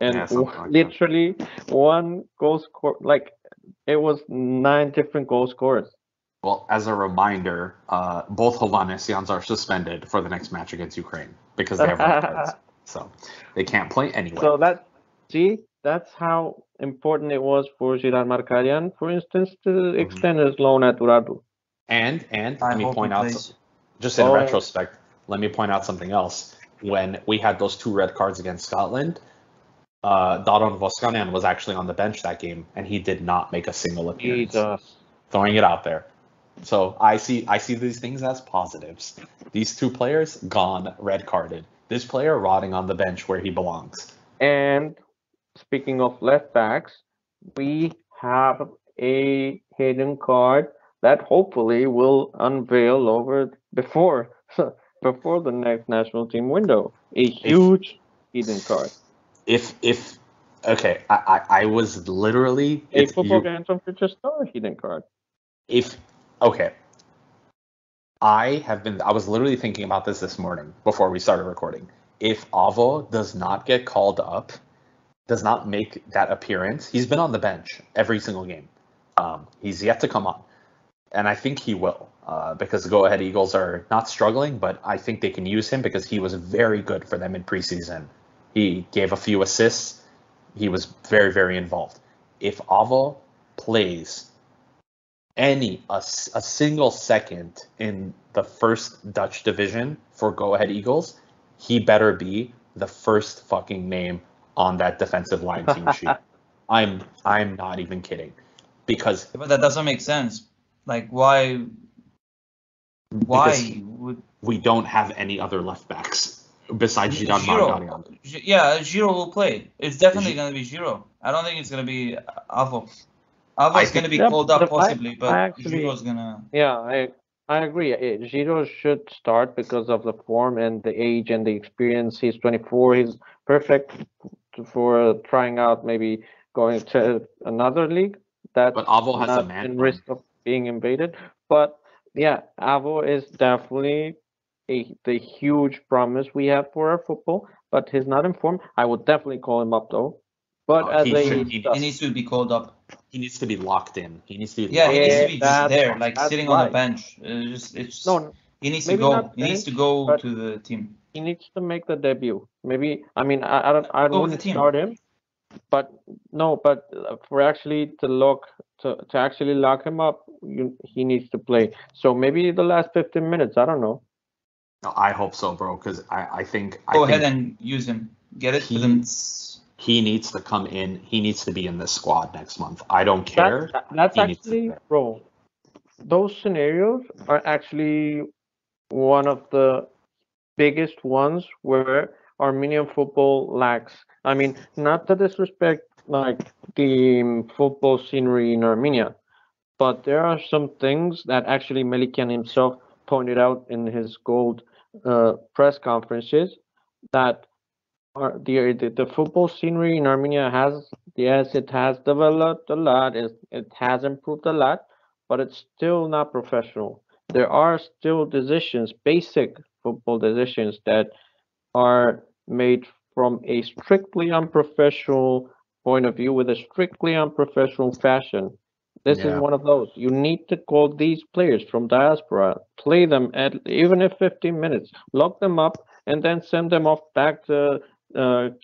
Speaker 3: and literally one goal score. Like it was 9 different goal scorers.
Speaker 1: Well, as a reminder, both Hovhanessians are suspended for the next match against Ukraine because they have red cards, so they can't play anyway.
Speaker 3: So that's how important it was for Girard Markarian, for instance, to extend his loan at Urartu.
Speaker 1: And let me point out, just in retrospect, let me point out something else. When we had those 2 red cards against Scotland, Daron Voskanian was actually on the bench that game, and he did not make a single appearance.
Speaker 3: Jesus.
Speaker 1: Throwing it out there. So I see these things as positives. These 2 players gone, red carded. This player rotting on the bench where he belongs.
Speaker 3: And speaking of left backs, we have a hidden card that hopefully will unveil before the next national team window. A huge hidden card.
Speaker 1: I was literally
Speaker 3: a Football Kentron future star hidden card.
Speaker 1: I was literally thinking about this morning before we started recording. If Avo does not get called up, does not make that appearance, he's been on the bench every single game. He's yet to come on. And I think he will, because Go Ahead Eagles are not struggling, but I think they can use him because he was very good for them in preseason. He gave a few assists. He was very, very involved. If Avo plays a single second in the first Dutch division for Go Ahead Eagles, he better be the first fucking name on that defensive line team sheet. I'm not even kidding.
Speaker 2: But that doesn't make sense. Like why would
Speaker 1: we don't have any other left backs besides Girard Markarian?
Speaker 2: Yeah, Giro will play. It's definitely going to be Giro. I don't think it's going to be Avo. Avo's going to be called up possibly, but Giro's going to...
Speaker 3: Yeah, I agree. Giro should start because of the form and the age and the experience. He's 24. He's perfect for trying out, maybe going to another league.
Speaker 1: But Avo has a man.
Speaker 3: being invaded. But yeah, Avo is definitely the huge promise we have for our football. But he's not informed. I would definitely call him up though. But as
Speaker 1: He
Speaker 3: a
Speaker 1: should.
Speaker 2: He needs to be called up.
Speaker 1: He needs to be locked in. He needs to be
Speaker 2: Yeah,
Speaker 1: locked
Speaker 2: he needs to
Speaker 1: in.
Speaker 2: be just
Speaker 3: that's
Speaker 2: there, like
Speaker 3: that's
Speaker 2: sitting on the
Speaker 3: right.
Speaker 2: bench.
Speaker 3: No,
Speaker 2: He needs to
Speaker 3: maybe
Speaker 2: go.
Speaker 3: not
Speaker 2: He needs to
Speaker 3: bench,
Speaker 2: go
Speaker 3: but
Speaker 2: to the team.
Speaker 3: he needs to make the debut. Maybe I mean I
Speaker 2: Go with the
Speaker 3: wouldn't
Speaker 2: team.
Speaker 3: start him, but no, but for actually to actually lock him up, he needs to play. So maybe the last 15 minutes. I don't know.
Speaker 1: No, I hope so, bro. Because I think
Speaker 2: Go ahead and use him. Get it?
Speaker 1: he needs to come in. He needs to be in this squad next month. I don't
Speaker 3: That's
Speaker 1: care.
Speaker 3: that's
Speaker 1: He needs to be
Speaker 3: actually,
Speaker 1: there.
Speaker 3: bro. Those scenarios are actually one of the biggest ones where Armenian football lacks. I mean, not to disrespect like the football scenery in Armenia, but there are some things that actually Melikian himself pointed out in his gold press conferences that are the football scenery in Armenia has, yes, it has developed a lot, it has improved a lot, but it's still not professional. There are still decisions, basic football decisions that are made from a strictly unprofessional point of view with a strictly unprofessional fashion. This is
Speaker 1: Yeah.
Speaker 3: one of those. You need to call these players from diaspora, play them at even if 15 minutes, lock them up, and then send them off back to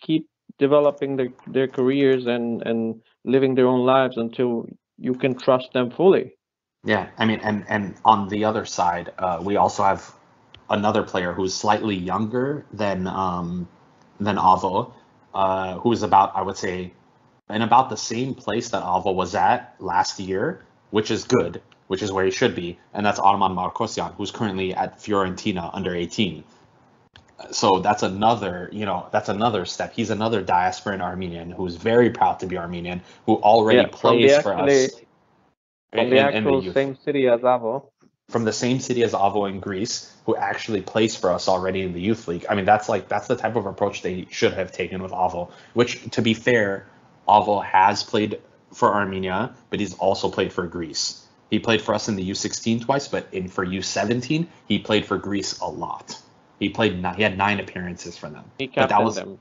Speaker 3: keep developing their careers and living their own lives until you can trust them fully.
Speaker 1: Yeah. I mean, and on the other side, we also have another player who's slightly younger than Avo, who's about, I would say, in about the same place that Avo was at last year, which is good, which is where he should be, and that's Arman Markosyan, who's currently at Fiorentina under 18. So that's another step. He's another diasporan Armenian who's very proud to be Armenian, who already
Speaker 3: Yeah,
Speaker 1: plays for us
Speaker 3: from the
Speaker 1: in the
Speaker 3: actual
Speaker 1: youth.
Speaker 3: same city as Avo.
Speaker 1: From the same city as Avo in Greece, who actually plays for us already in the youth league. I mean, that's the type of approach they should have taken with Avo. Which, to be fair, Avo has played for Armenia, but he's also played for Greece. He played for us in the U16 twice, but for U17, he played for Greece a lot. He had 9 appearances for them.
Speaker 3: He
Speaker 1: But that
Speaker 3: captained
Speaker 1: was
Speaker 3: them.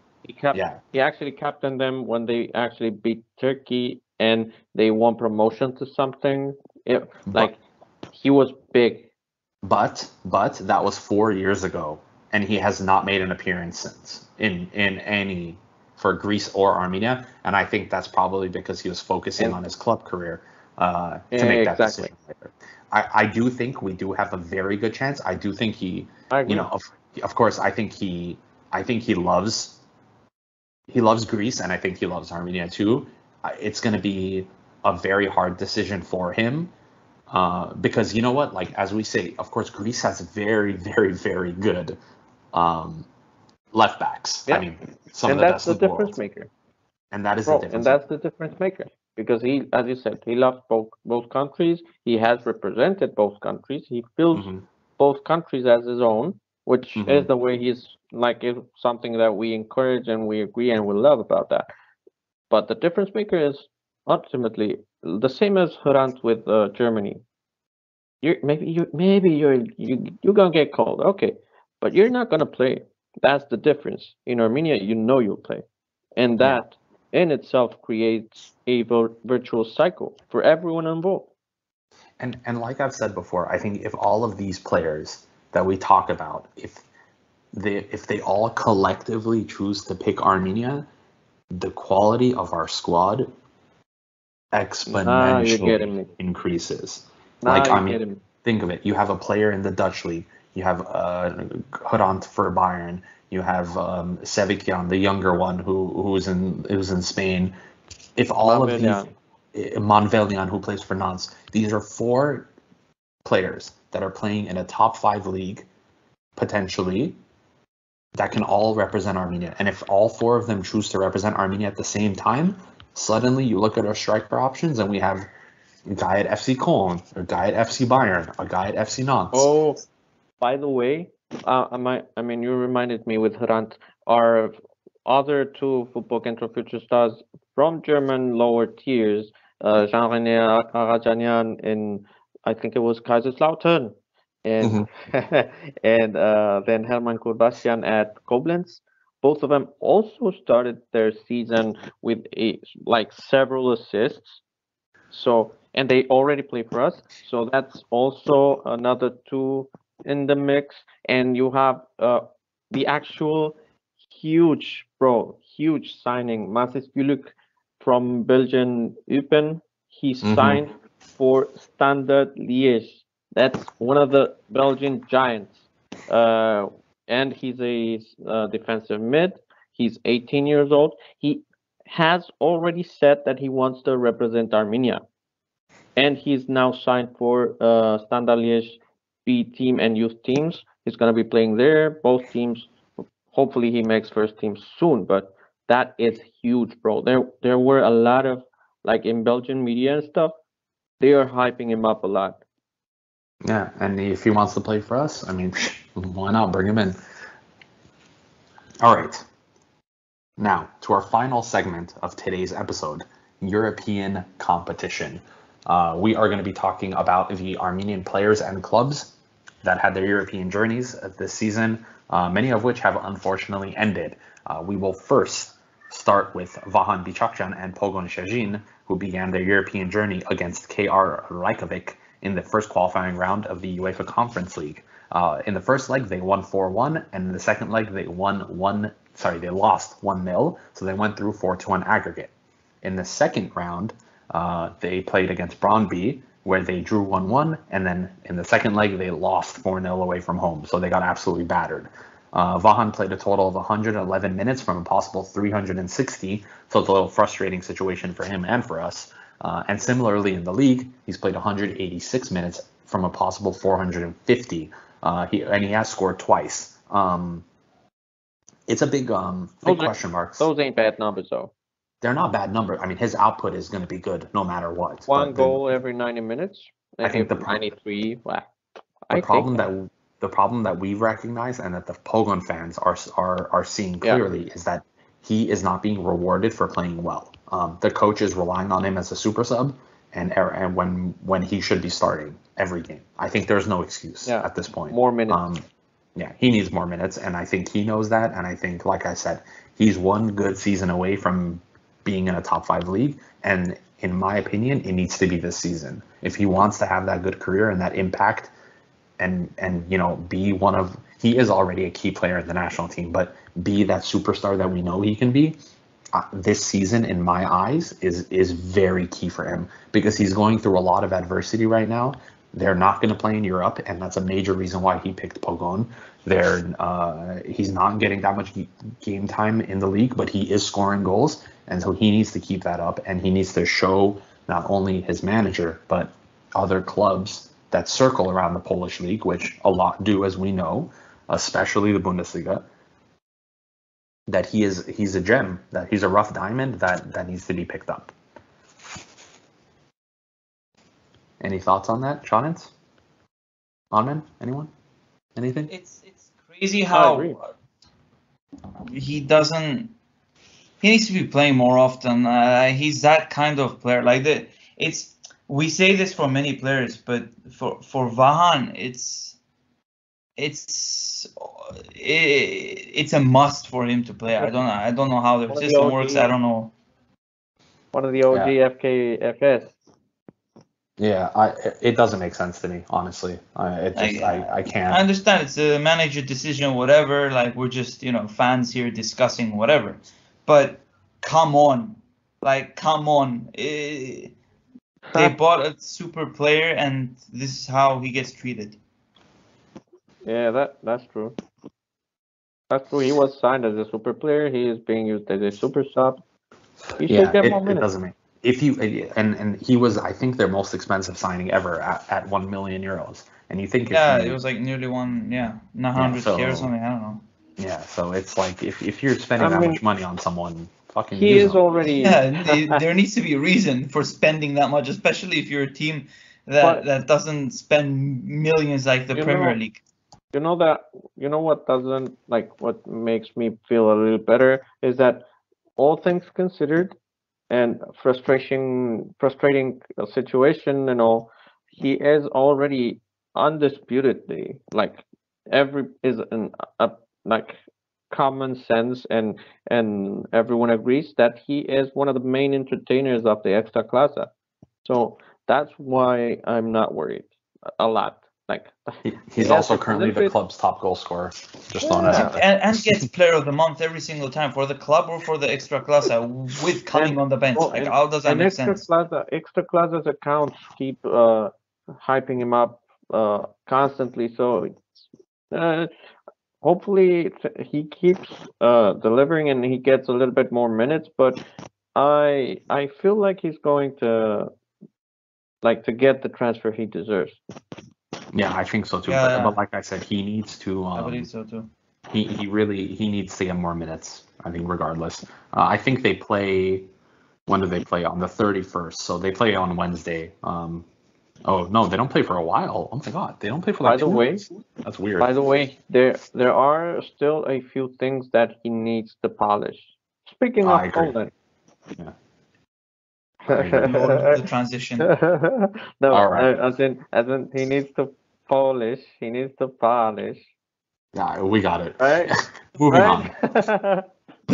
Speaker 1: yeah.
Speaker 3: He actually captained them when they actually beat Turkey and they won promotion to something. Like he was big.
Speaker 1: But that was 4 years ago, and he has not made an appearance since in any for Greece or Armenia, and I think that's probably because he was focusing on his club career to make that
Speaker 3: Exactly.
Speaker 1: decision later. I do think we do have a very good chance. I do think he,
Speaker 3: I agree.
Speaker 1: of course, I think he loves Greece, and I think he loves Armenia too. It's going to be a very hard decision for him. Because you know what, like as we say, of course, Greece has very, very, very good left backs.
Speaker 3: Yeah.
Speaker 1: I mean, some
Speaker 3: And
Speaker 1: of the
Speaker 3: that's
Speaker 1: best
Speaker 3: the
Speaker 1: in the
Speaker 3: difference
Speaker 1: world.
Speaker 3: maker.
Speaker 1: And that is
Speaker 3: Bro,
Speaker 1: the
Speaker 3: and
Speaker 1: difference.
Speaker 3: that's the difference maker. Because he, as you said, he loves both countries. He has represented both countries. He feels both countries as his own, which is the way he's like it's something that we encourage and we agree and we love about that. But the difference maker is ultimately the same as Hrant with Germany. You're gonna get called, okay, but you're not gonna play. That's the difference. In Armenia, you know you'll play, and that in itself creates a virtual cycle for everyone involved.
Speaker 1: And like I've said before, I think if all of these players that we talk about, if they all collectively choose to pick Armenia, the quality of our squad exponentially increases. Like, I mean, think of it. You have a player in the Dutch league. You have Hrant for Bayern. You have Sevikian, the younger one, who's in Spain. If all of these, Monvelian, who plays for Nantes, these are 4 players that are playing in a top 5 league, potentially, that can all represent Armenia. And if all 4 of them choose to represent Armenia at the same time, suddenly you look at our striker options and we have a guy at FC Cologne, a guy at FC Bayern, a guy at FC Nantes.
Speaker 3: Oh, by the way, I mean, you reminded me with Hrant, our other 2 Football Kentron future stars from German lower tiers, Jean-René Arajanian in I think it was Kaiserslautern, and and then Hermann Kurbassian at Koblenz. Both of them also started their season with several assists. So, and they already play for us. So that's also another two in the mix. And you have the actual huge signing, Mathis Pyunik from Belgian Eupen. He signed for Standard Liège. That's one of the Belgian giants. And he's a defensive mid. He's 18 years old. He has already said that he wants to represent Armenia. And he's now signed for Standard Liège B team and youth teams. He's going to be playing there. Both teams, hopefully he makes first team soon, but that is huge, bro. There were a lot of, like in Belgian media and stuff, they are hyping him up a lot.
Speaker 1: Yeah, and if he wants to play for us, I mean, why not bring him in? All right. Now, to our final segment of today's episode, European competition. We are going to be talking about the Armenian players and clubs that had their European journeys this season, many of which have unfortunately ended. We will first start with Vahan Bichakjan and Pogon Shajin, who began their European journey against KR Reykjavik in the first qualifying round of the UEFA Conference League. In the first leg, they won 4-1, and in the second leg, they lost 1-0, so they went through 4-1 aggregate. In the second round, they played against Brøndby, where they drew 1-1, and then in the second leg, they lost 4-0 away from home, so they got absolutely battered. Vahan played a total of 111 minutes from a possible 360, so it's a little frustrating situation for him and for us. And similarly in the league, he's played 186 minutes from a possible 450, and he has scored twice. It's a big question mark.
Speaker 3: Those ain't bad numbers, though.
Speaker 1: They're not bad numbers. I mean, his output is going to be good no matter what.
Speaker 3: One goal every 90 minutes.
Speaker 1: I think the
Speaker 3: 93.
Speaker 1: The problem that we've recognized and that the Pogon fans are seeing clearly is that he is not being rewarded for playing well. The coach is relying on him as a super sub, and when he should be starting every game. I think there's no excuse at this point.
Speaker 3: More minutes.
Speaker 1: He needs more minutes, and I think he knows that. And I think, like I said, he's one good season away from being in a top 5 league. And in my opinion, it needs to be this season. If he wants to have that good career and that impact, and be one of, he is already a key player in the national team, but be that superstar that we know he can be. This season, in my eyes, is very key for him because he's going through a lot of adversity right now. They're not going to play in Europe, and that's a major reason why he picked Pogon. He's not getting that much game time in the league, but he is scoring goals, and so he needs to keep that up, and he needs to show not only his manager, but other clubs that circle around the Polish league, which a lot do, as we know, especially the Bundesliga, that he's a gem, that he's a rough diamond that needs to be picked up. Any thoughts on that, Shonens? Onman? Anyone? Anything?
Speaker 2: It's crazy how he needs to be playing more often. He's that kind of player. We say this for many players, but for Vahan, it's a must for him to play. I don't know how the system works. I don't know.
Speaker 3: One of the OG FKFS.
Speaker 1: Yeah, it doesn't make sense to me, honestly. I can't.
Speaker 2: I understand it's a manager decision, whatever. Like, we're just fans here discussing whatever. But come on, they bought a super player, and this is how he gets treated.
Speaker 3: Yeah, that's true. That's true. He was signed as a super player. He is being used as a super sub. He should get more minutes.
Speaker 1: It doesn't make. If you and he was, I think, their most expensive signing ever at 1 million euros. And you think
Speaker 2: it was like nearly 900K or something. I don't know.
Speaker 1: Yeah, so it's like if you're spending that much money on someone, fucking
Speaker 3: he is already.
Speaker 2: Yeah, there needs to be a reason for spending that much, especially if you're a team that doesn't spend millions like the Premier League.
Speaker 3: What makes me feel a little better is that all things considered, and frustrating situation and all, he is already undisputedly like like common sense, and everyone agrees that he is one of the main entertainers of the Extraclasa. So that's why I'm not worried a lot. Like
Speaker 1: He's also currently the club's top goal scorer. Just throwing that out there.
Speaker 2: And gets player of the month every single time for the club or for the Extraclasa with coming on the bench. Like, how does that make sense?
Speaker 3: Extraclasa's accounts keep hyping him up constantly. So hopefully he keeps delivering and he gets a little bit more minutes. But I feel like he's going to get the transfer he deserves.
Speaker 1: Yeah, I think so too.
Speaker 2: Yeah.
Speaker 1: But like I said, he needs to.
Speaker 2: I believe so too.
Speaker 1: He needs to get more minutes. I think regardless. I think they play. When do they play? On the 31st. So they play on Wednesday. Oh no, they don't play for a while. Oh my god, they don't play for like 2 weeks. That's weird.
Speaker 3: By the way, there are still a few things that he needs to polish. Speaking of Poland.
Speaker 1: Yeah.
Speaker 2: The transition.
Speaker 3: No,
Speaker 1: all right.
Speaker 3: as in he needs to polish. He needs to polish.
Speaker 1: Yeah, we got it.
Speaker 3: Right.
Speaker 1: Moving on.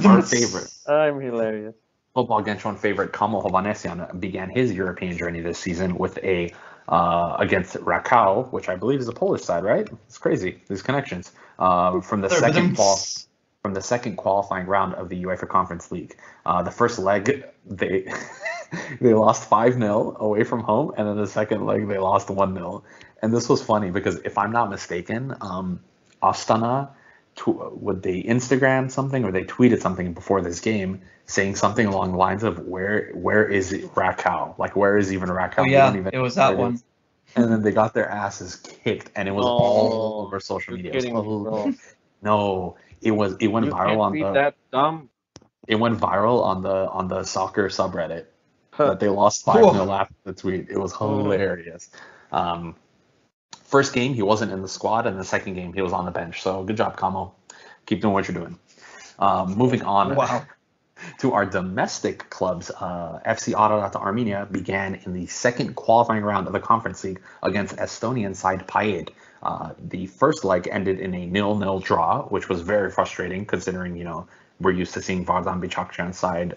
Speaker 1: Our favorite.
Speaker 3: I'm hilarious.
Speaker 1: Football Kentron favorite Kamil Hovhannisyan began his European journey this season with a against Rakau, which I believe is the Polish side, right? It's crazy, these connections. From the second qualifying round of the UEFA Conference League. The first leg they lost 5-0 away from home, and then the second leg they lost 1-0. And this was funny because if I'm not mistaken, Astana would they Instagram something or they tweeted something before this game saying something along the lines of where is Rakau? Like where is even Rakau?
Speaker 2: Oh yeah, it was that one.
Speaker 1: And then they got their asses kicked, and it was all over social media. No, it went viral on the.
Speaker 3: That dumb.
Speaker 1: It went viral on the soccer subreddit that they lost 5-0 after the tweet. It was hilarious. First game he wasn't in the squad, and the second game he was on the bench. So good job, Kamo. Keep doing what you're doing. Moving on.
Speaker 2: Wow.
Speaker 1: To our domestic clubs, FC Ararat Armenia began in the second qualifying round of the Conference League against Estonian side Payed. The first leg ended in a 0-0 draw, which was very frustrating considering, we're used to seeing Vardan Bichakjan's side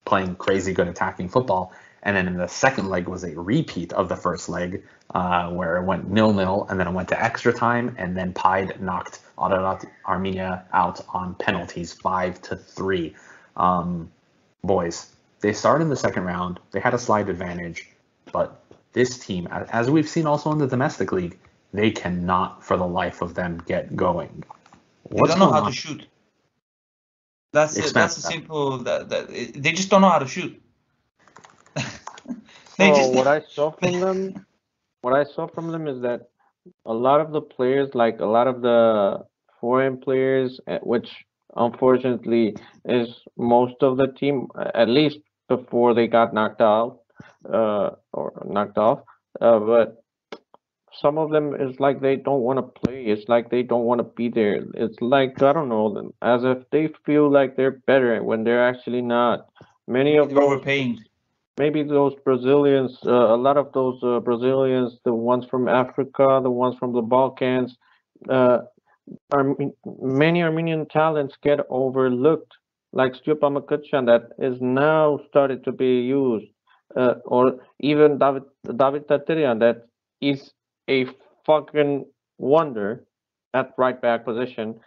Speaker 1: playing crazy good attacking football. And then in the second leg was a repeat of the first leg where it went 0-0 and then it went to extra time, and then Payed knocked Ararat Armenia out on penalties 5-3. Boys, they started in the second round. They had a slight advantage, but this team, as we've seen also in the domestic league, they cannot for the life of them get going.
Speaker 2: They don't know how to shoot. That's it. That's a simple. They just don't know how to shoot.
Speaker 3: What I saw from them is that a lot of the players, like a lot of the foreign players, which unfortunately is most of the team, at least before they got knocked out or knocked off. But some of them is like they don't want to play. It's like they don't want to be there. It's like, I don't know, as if they feel like they're better when they're actually not. Many of them
Speaker 2: overpaying.
Speaker 3: Maybe those Brazilians, a lot of those Brazilians, the ones from Africa, the ones from the Balkans, many Armenian talents get overlooked, like Stjepan Mkhitaryan that is now started to be used, or even David Tatirian that is a fucking wonder at right back position,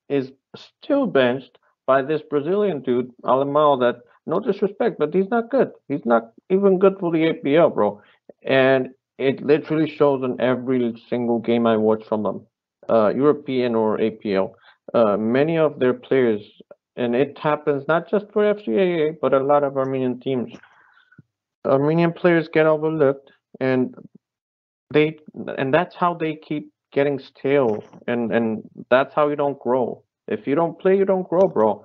Speaker 3: is still benched by this Brazilian dude, Alemão, that, no disrespect, but he's not good. He's not even good for the APL, bro. And it literally shows in every single game I watch from them, European or APL. Many of their players, and it happens not just for FCAA, but a lot of Armenian teams. Armenian players get overlooked, and that's how they keep getting stale, and that's how you don't grow. If you don't play, you don't grow, bro.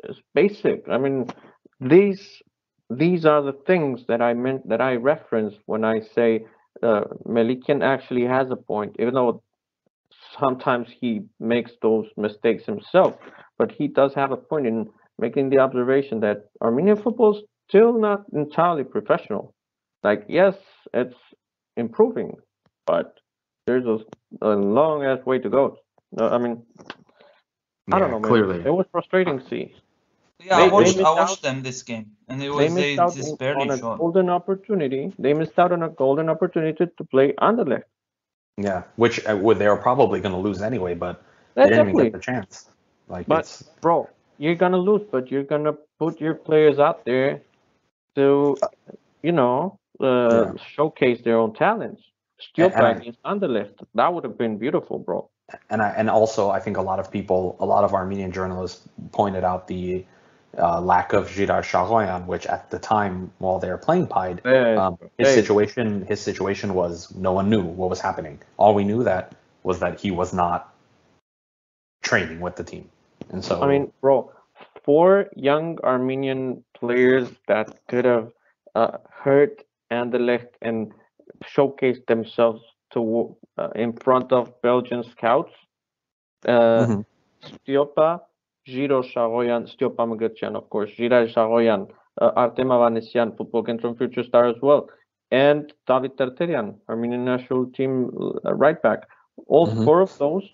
Speaker 3: It's basic. I mean, these are the things that I meant, that I reference when I say Melikian actually has a point, even though sometimes he makes those mistakes himself. But he does have a point in making the observation that Armenian football is still not entirely professional. Like, yes, it's improving, but there's a long ass way to go. I mean, I don't know, man.
Speaker 1: Clearly.
Speaker 3: It was frustrating to see.
Speaker 2: Yeah,
Speaker 3: They
Speaker 2: I watched
Speaker 3: missed
Speaker 2: them this game, and it
Speaker 3: They
Speaker 2: was
Speaker 3: missed out
Speaker 2: just
Speaker 3: on
Speaker 2: barely
Speaker 3: a
Speaker 2: short.
Speaker 3: golden opportunity. They missed out on a golden opportunity to play Anderlecht.
Speaker 1: Yeah, which they were probably going to lose anyway, but they
Speaker 3: Yeah,
Speaker 1: didn't even
Speaker 3: definitely.
Speaker 1: get the chance. Like
Speaker 3: But
Speaker 1: it's
Speaker 3: bro, you're gonna lose, but you're gonna put your players out there to, showcase their own talents.
Speaker 1: and
Speaker 3: Stiopa
Speaker 1: I,
Speaker 3: against Anderlecht. That would have been beautiful, bro.
Speaker 1: and also I think a lot of Armenian journalists pointed out the lack of Zelarayan, which at the time while they were playing Pied, his situation was no one knew what was happening. All we knew was that he was not training with the team, and so
Speaker 3: I mean, bro, 4 young Armenian players that could have hurt Anderlecht and showcased themselves to in front of Belgian scouts. Stiopa, Giro Sharoyan, Stiopa Mgutyan, of course, Gira Sharoyan, Artem Avanesyan, Football Kentron future star as well, and David Terterian, Armenian National Team right back. All 4 of those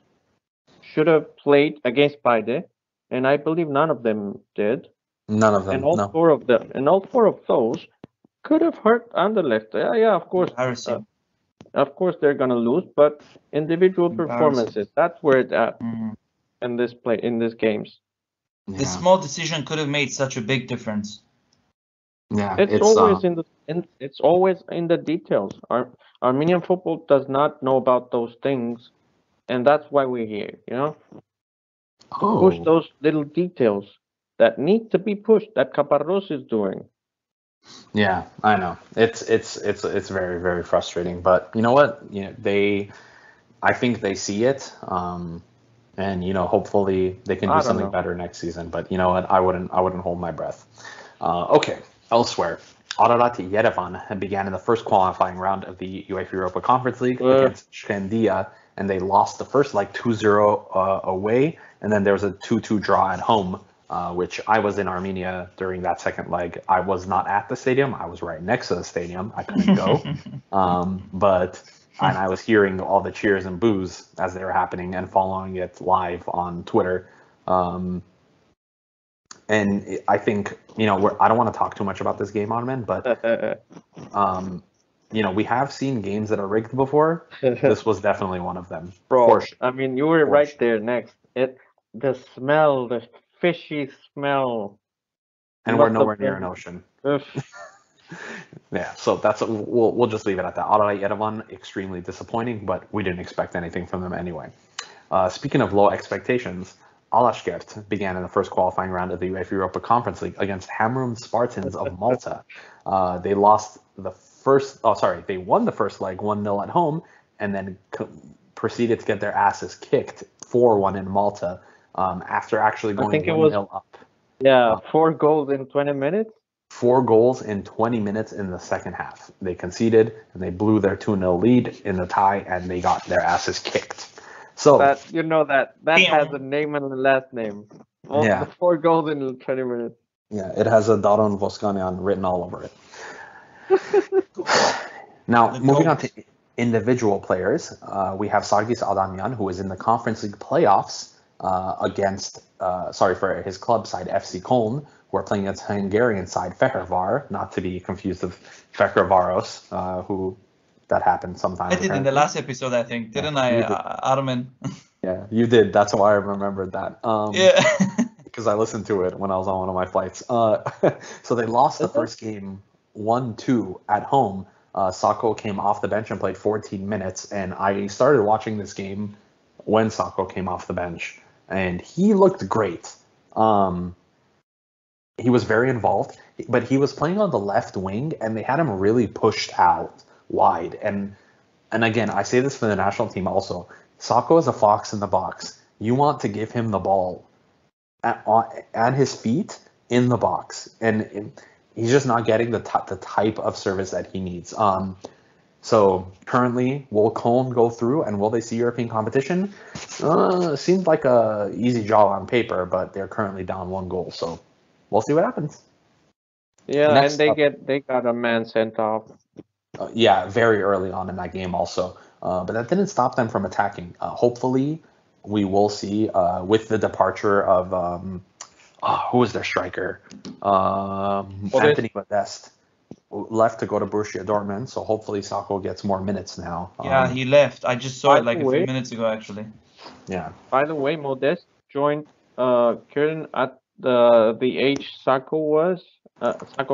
Speaker 3: should have played against Paide, and I believe none of them did.
Speaker 1: none of them.
Speaker 3: And all 4 of them, and all 4 of those could have hurt Anderlecht. Yeah, of course. Of course, they're gonna lose, but individual performances—that's where it's at in these games.
Speaker 2: The small decision could have made such a big difference.
Speaker 1: Yeah,
Speaker 3: it's always it's always in the details. Armenian football does not know about those things, and that's why we're here. Push those little details that need to be pushed. That Caparros is doing.
Speaker 1: Yeah, I know. It's very, very frustrating. But you know what? I think they see it. And hopefully they can do something better next season. But you know what? I wouldn't hold my breath. Okay. Elsewhere, Ararat Yerevan began in the first qualifying round of the UEFA Europa Conference League against Shkendia, and they lost the first leg 2-0 away, and then there was a 2-2 draw at home. Which I was in Armenia during that second leg. I was not at the stadium. I was right next to the stadium. I couldn't go. And I was hearing all the cheers and boos as they were happening and following it live on Twitter. And I think, I don't want to talk too much about this game, Armin, but, we have seen games that are rigged before. This was definitely one of them.
Speaker 3: Bro, I mean, you were right there next. The smell, the fishy smell.
Speaker 1: And we're nowhere near an ocean. Yeah, so we'll just leave it at that. Ararat Yerevan, extremely disappointing, but we didn't expect anything from them anyway. Speaking of low expectations, Alashkert began in the first qualifying round of the UEFA Europa Conference League against Hamrum Spartans of Malta. They won the first leg 1-0 at home, and then proceeded to get their asses kicked 4-1 in Malta after actually going 1-0 up.
Speaker 3: Yeah, 4 goals in 20 minutes.
Speaker 1: 4 goals in 20 minutes in the second half. They conceded, and they blew their 2-0 lead in the tie, and they got their asses kicked. So
Speaker 3: that has a name and a last name. The 4 goals in 20 minutes.
Speaker 1: Yeah, it has a Daron Voskanyan written all over it. Now, moving on to individual players, we have Sergio Adamian, who is in the Conference League playoffs for his club side FC Köln, who are playing against Hungarian side Fehérvár, not to be confused with Fehérváros, who that happened sometime.
Speaker 2: I did in the last episode, I think, didn't I, Armin?
Speaker 1: Yeah, you did. That's why I remembered that. Because I listened to it when I was on one of my flights. So they lost the first game 1-2 at home. Sako came off the bench and played 14 minutes, and I started watching this game when Sako came off the bench, and he looked great. He was very involved, but he was playing on the left wing, and they had him really pushed out wide. And again, I say this for the national team also. Sako is a fox in the box. You want to give him the ball at his feet in the box, and he's just not getting the type of service that he needs. So currently, will Köln go through, and will they see European competition? Seems like a easy job on paper, but they're currently down 1 goal, so we'll see what happens.
Speaker 3: Yeah, and they got a man sent off.
Speaker 1: Yeah, very early on in that game also. But that didn't stop them from attacking. Hopefully, we will see with the departure of who was their striker? Anthony Modeste left to go to Borussia Dortmund. So hopefully Sako gets more minutes now.
Speaker 2: Yeah, he left. I just saw
Speaker 3: by
Speaker 2: it like
Speaker 3: the
Speaker 2: a few
Speaker 3: way-
Speaker 2: minutes ago, actually.
Speaker 1: Yeah.
Speaker 3: By the way, Modeste joined Köln at the age Sako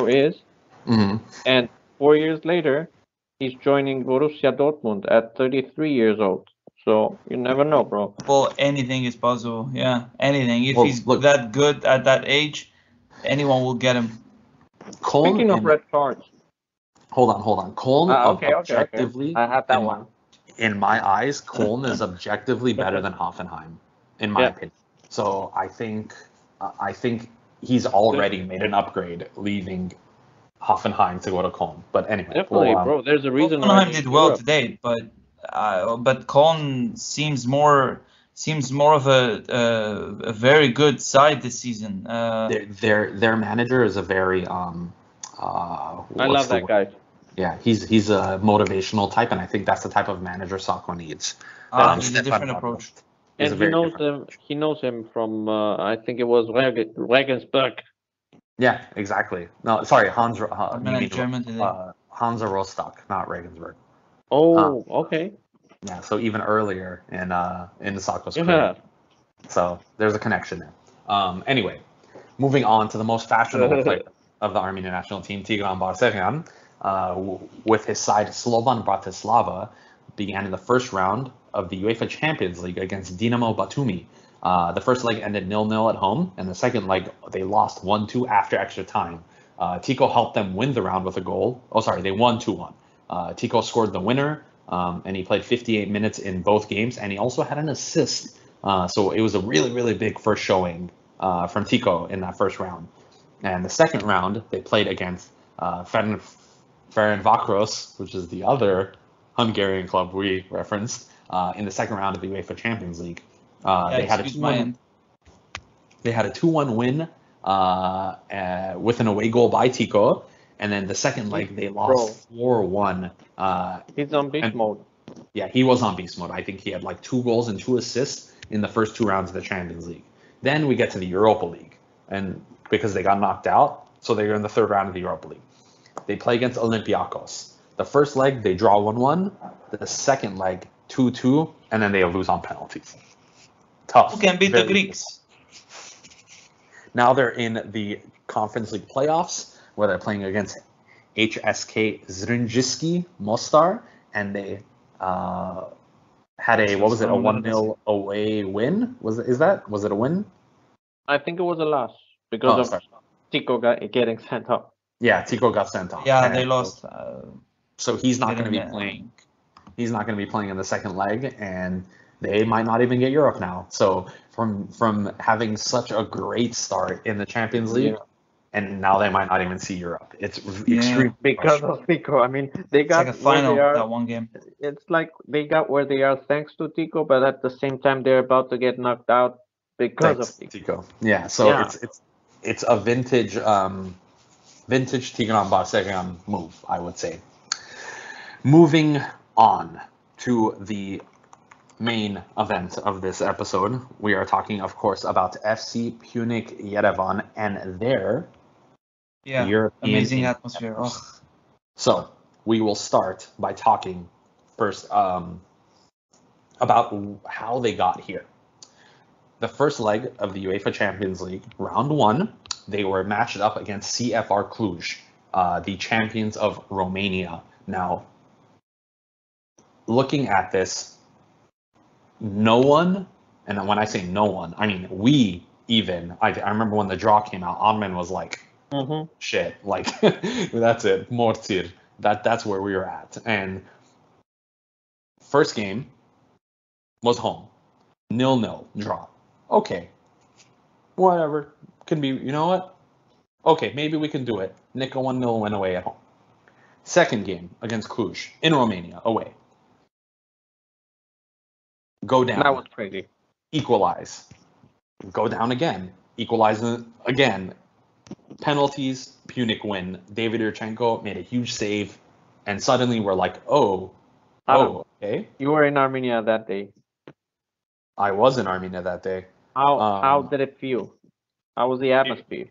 Speaker 3: is,
Speaker 1: Hmm.
Speaker 3: and 4 years later, he's joining Borussia Dortmund at 33 years old. So you never know, bro.
Speaker 2: Well, anything is possible. Yeah, anything. If
Speaker 1: Well,
Speaker 2: he's
Speaker 1: look-
Speaker 2: that good at that age, anyone will get him.
Speaker 1: Cologne.
Speaker 3: Speaking of red cards,
Speaker 1: Hold on. Cologne,
Speaker 3: okay.
Speaker 1: objectively,
Speaker 3: I have that one.
Speaker 1: in my eyes, Cologne is objectively better than Hoffenheim, in my
Speaker 3: Yeah.
Speaker 1: opinion. So I think he's already made an upgrade leaving Hoffenheim to go to Cologne. But anyway,
Speaker 3: Definitely, bro. There's a reason why
Speaker 2: Hoffenheim
Speaker 3: they
Speaker 2: did well
Speaker 3: Europe.
Speaker 2: today, but Cologne seems more of a very good side this season.
Speaker 1: their manager is a very
Speaker 3: I love that guy.
Speaker 1: Yeah, he's a motivational type, and I think that's the type of manager Sako needs.
Speaker 2: He's a
Speaker 1: Stefan
Speaker 2: different
Speaker 1: Bauer.
Speaker 2: approach.
Speaker 1: He's
Speaker 3: And
Speaker 1: a
Speaker 3: he
Speaker 1: very
Speaker 3: knows
Speaker 1: different-
Speaker 3: him. He knows him from I think it was Regensburg.
Speaker 1: Yeah, exactly. No, sorry, Hansa
Speaker 2: German today.
Speaker 1: Hansa Rostock, not Regensburg.
Speaker 3: Oh, okay.
Speaker 1: Yeah, so even earlier in Sako's
Speaker 3: Yeah.
Speaker 1: career. So there's a connection there. Anyway, moving on to the most fashionable player of the Armenian national team, Tigram Barcelona, with his side Slovan Bratislava, began in the first round of the UEFA Champions League against Dinamo Batumi. The first leg ended 0-0 at home, and the second leg they lost 1-2 after extra time. Tico helped them win the round with a goal. Oh, sorry, they won 2-1. Tico scored the winner, and he played 58 minutes in both games, and he also had an assist. So it was a really, really big first showing from Tico in that first round. And the second round, they played against Ferencváros, which is the other Hungarian club we referenced, in the second round of the UEFA Champions League. They had a 2-1. They had a 2-1 win with an away goal by Tico, and then the second leg they lost 4-1.
Speaker 3: He's on beast mode.
Speaker 1: Yeah, he was on beast mode. I think he had like 2 goals and 2 assists in the first 2 rounds of the Champions League. Then we get to the Europa League, and because they got knocked out, so they're in the third round of the Europa League. They play against Olympiacos. The first leg they draw 1-1. The second leg 2-2, and then they lose on penalties. Tough.
Speaker 2: Who can beat the Greeks?
Speaker 1: Now they're in the Conference League playoffs, where they're playing against HSK Zrinjski Mostar, and they had a 1-0 away win? Was it a win?
Speaker 3: I think it was a loss because of Tico getting sent off.
Speaker 1: Yeah, Tico got sent off.
Speaker 2: Yeah, they lost.
Speaker 1: So he's not going to be playing. He's not going to be playing in the second leg, and they might not even get Europe now. So from having such a great start in the Champions League, and now they might not even see Europe. It's extreme
Speaker 3: because of Tico. I mean, they got
Speaker 2: like a final that one game.
Speaker 3: It's like they got where they are thanks to Tico, but at the same time they're about to get knocked out because of Tico.
Speaker 1: Yeah, so it's a vintage Tigram Barcelona move, I would say. Moving on to the main event of this episode, we are talking, of course, about FC Pyunik Yerevan and their European
Speaker 2: amazing atmosphere. Oh.
Speaker 1: So we will start by talking first about how they got here. The first leg of the UEFA Champions League, round 1, they were matched up against CFR Cluj, the champions of Romania. Now, looking at this, no one, and when I say no one, I mean we even, I remember when the draw came out, Onman was like, shit, like, that's it, Mortir. That's where we were at. And first game was home, 0-0 draw. Okay, whatever, can be, you know what? Okay, maybe we can do it. Nick a 1-0 win away at home. Second game against Cluj in Romania, away. Go down.
Speaker 3: That was crazy.
Speaker 1: Equalize. Go down again. Equalize again. Penalties. Pyunik win. David Yurchenko made a huge save. And suddenly we're like,
Speaker 3: Adam,
Speaker 1: okay.
Speaker 3: you were in Armenia that day.
Speaker 1: I was in Armenia that day.
Speaker 3: How did it feel? How was the atmosphere?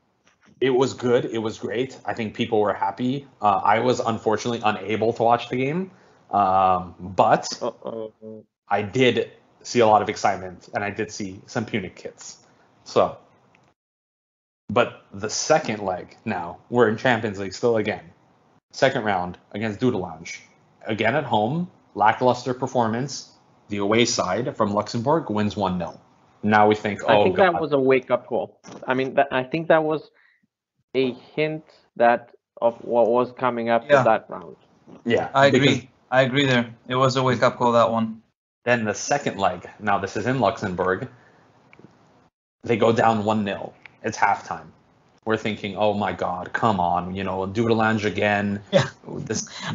Speaker 1: It was good. It was great. I think people were happy. I was unfortunately unable to watch the game, but I did see a lot of excitement, and I did see some Pyunik kits. So, but the second leg now, we're in Champions League still again. Second round against Dudelange. Again at home, lackluster performance. The away side from Luxembourg wins 1-0. Now we think,
Speaker 3: I think
Speaker 1: God.
Speaker 3: that was a wake-up call. I mean, I think that was a hint of what was coming after that round.
Speaker 1: Yeah,
Speaker 2: I agree there. It was a wake-up call, that one.
Speaker 1: Then the second leg, now this is in Luxembourg, they go down 1-0. It's halftime. We're thinking, oh my God, come on, Dudelange again.
Speaker 2: Yeah.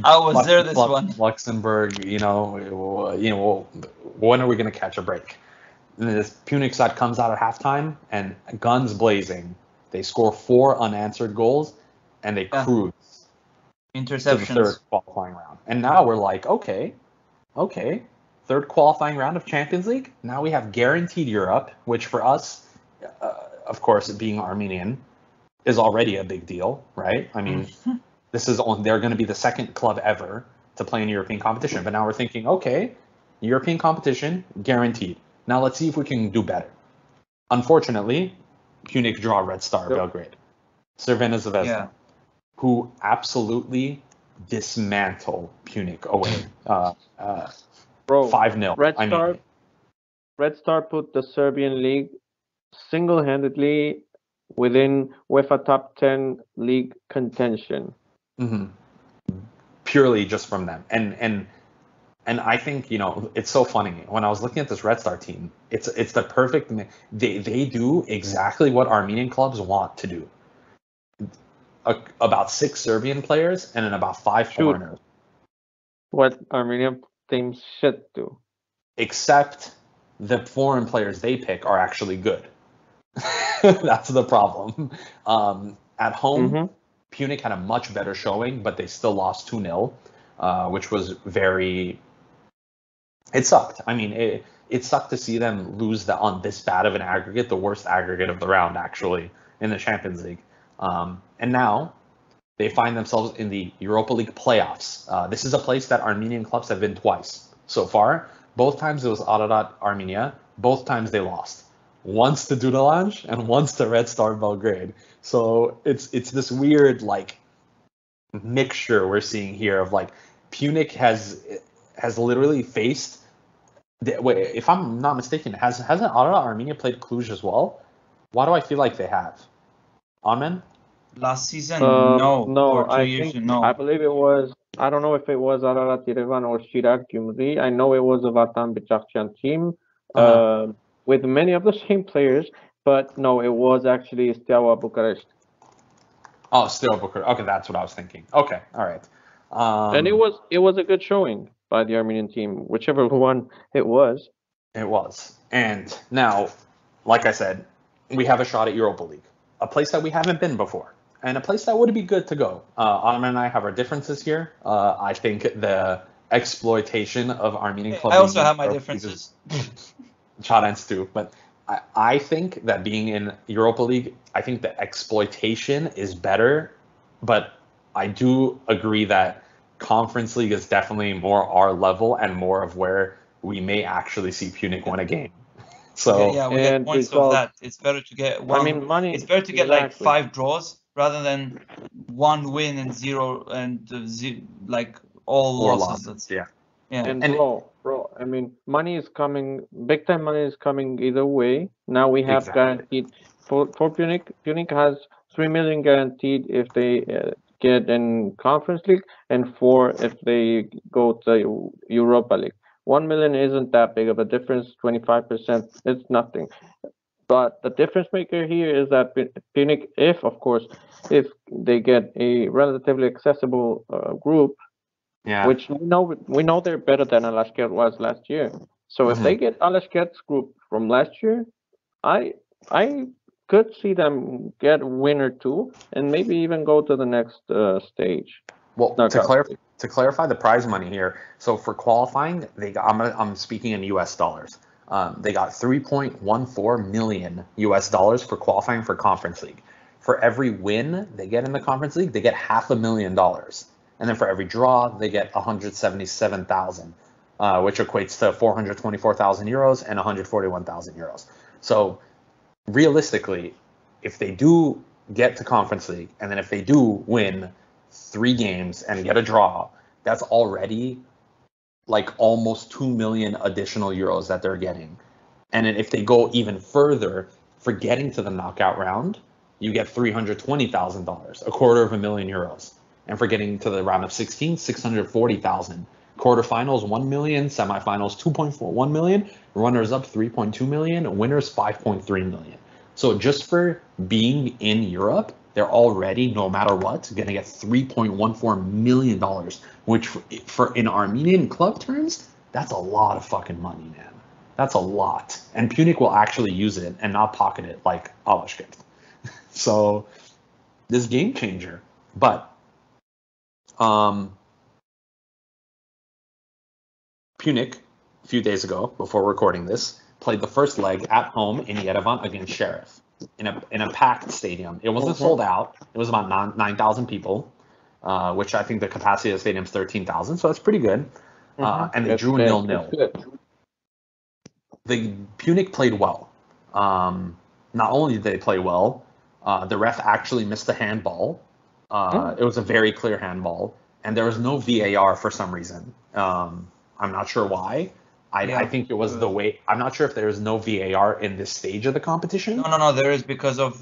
Speaker 2: I was there this one.
Speaker 1: Luxembourg, when are we going to catch a break? And this Pyunik side comes out at halftime and guns blazing. They score 4 unanswered goals and they cruise
Speaker 2: interceptions
Speaker 1: to the third qualifying round. And now we're like, okay, third qualifying round of Champions League. Now we have guaranteed Europe, which for us, of course, being Armenian, is already a big deal, right? I mean, they're going to be the second club ever to play in European competition. But now we're thinking, okay, European competition guaranteed. Now let's see if we can do better. Unfortunately, Pyunik draw Red Star Belgrade. Crvena Zvezda, who absolutely dismantle Pyunik away. 5-0.
Speaker 3: Red Star put the Serbian league single-handedly within UEFA top 10 league contention.
Speaker 1: Mm-hmm. Purely just from them. And I think, it's so funny. When I was looking at this Red Star team, it's the perfect. They do exactly what Armenian clubs want to do. About 6 Serbian players and then about 5 foreigners.
Speaker 3: What Armenian teams should do.
Speaker 1: Except the foreign players they pick are actually good. That's the problem. At home, Pyunik had a much better showing, but they still lost 2-0, which was very. It sucked. I mean, it sucked to see them lose on this bad of an aggregate, the worst aggregate of the round, actually, in the Champions League. And now they find themselves in the Europa League playoffs. This is a place that Armenian clubs have been twice so far. Both times it was Ararat Armenia. Both times they lost. Once to Dudelange and once to Red Star Belgrade. So it's this weird mixture we're seeing here of Pyunik has literally faced. Wait, if I'm not mistaken, hasn't Ararat Armenia played Cluj as well? Why do I feel like they have? Armen?
Speaker 2: Last season, no. Or 2 years, no.
Speaker 3: I believe it was. I don't know if it was Ararat Yerevan or Shirak Gyumri. I know it was a Vatan Bichakchian team with many of the same players, but no, it was actually Steaua Bucharest.
Speaker 1: Oh, Steaua Bucharest. Okay, that's what I was thinking. Okay, all right.
Speaker 3: And it was a good showing by the Armenian team, whichever one it was.
Speaker 1: It was. And now, like I said, we have a shot at Europa League, a place that we haven't been before, and a place that would be good to go. Armen and I have our differences here. I think the exploitation of Armenian clubs.
Speaker 2: I also have my differences.
Speaker 1: Chadens too, but I think that being in Europa League, I think the exploitation is better, but I do agree that Conference League is definitely more our level and more of where we may actually see Pyunik win a game. So
Speaker 2: we get points of that. It's better to get one. I mean, money. It's better to get like 5 draws rather than 1 win and 0 and all losses.
Speaker 1: Yeah.
Speaker 3: And bro, I mean, money is coming. Big time money is coming either way. Now we have guaranteed for Pyunik. Pyunik has 3 million guaranteed if they get in Conference League, and 4 if they go to Europa League. 1 million isn't that big of a difference. 25%, it's nothing. But the difference maker here is that Pyunik, if they get a relatively accessible group, which we know they're better than Alashkert was last year. So if they get Alashkert's group from last year, I could see them get a win or 2 and maybe even go to the next stage.
Speaker 1: Well,
Speaker 3: Knockout.
Speaker 1: to clarify the prize money here, so for qualifying, I'm speaking in US dollars. They got $3.14 million US dollars for qualifying for Conference League. For every win they get in the Conference League, they get $500,000. And then for every draw, they get 177,000, which equates to 424,000 euros and 141,000 euros. So realistically, if they do get to Conference League, and then if they do win 3 games and get a draw, that's already like almost 2 million additional euros that they're getting. And then if they go even further for getting to the knockout round, you get $320,000, €250,000 euros. And for getting to the round of 16, 640,000. Quarterfinals, 1 million. Semifinals, 2.41 million. Runners up, 3.2 million. Winners, 5.3 million. So just for being in Europe, they're already, no matter what, going to get $3.14 million, which for in Armenian club terms, that's a lot of fucking money, man. That's a lot. And Pyunik will actually use it and not pocket it like Alashkert. So this game changer. But Pyunik, a few days ago, before recording this, played the first leg at home in Yerevan against Sheriff in a packed stadium. It wasn't sold out. It was about 9,000 people, which I think the capacity of the stadium is 13,000, so that's pretty good. And they drew 0-0. The Pyunik played well. Not only did they play well, the ref actually missed a handball. It was a very clear handball, and there was no VAR for some reason. I'm not sure why. I think it was the way. I'm not sure if there is no VAR in this stage of the competition.
Speaker 2: No. There is because of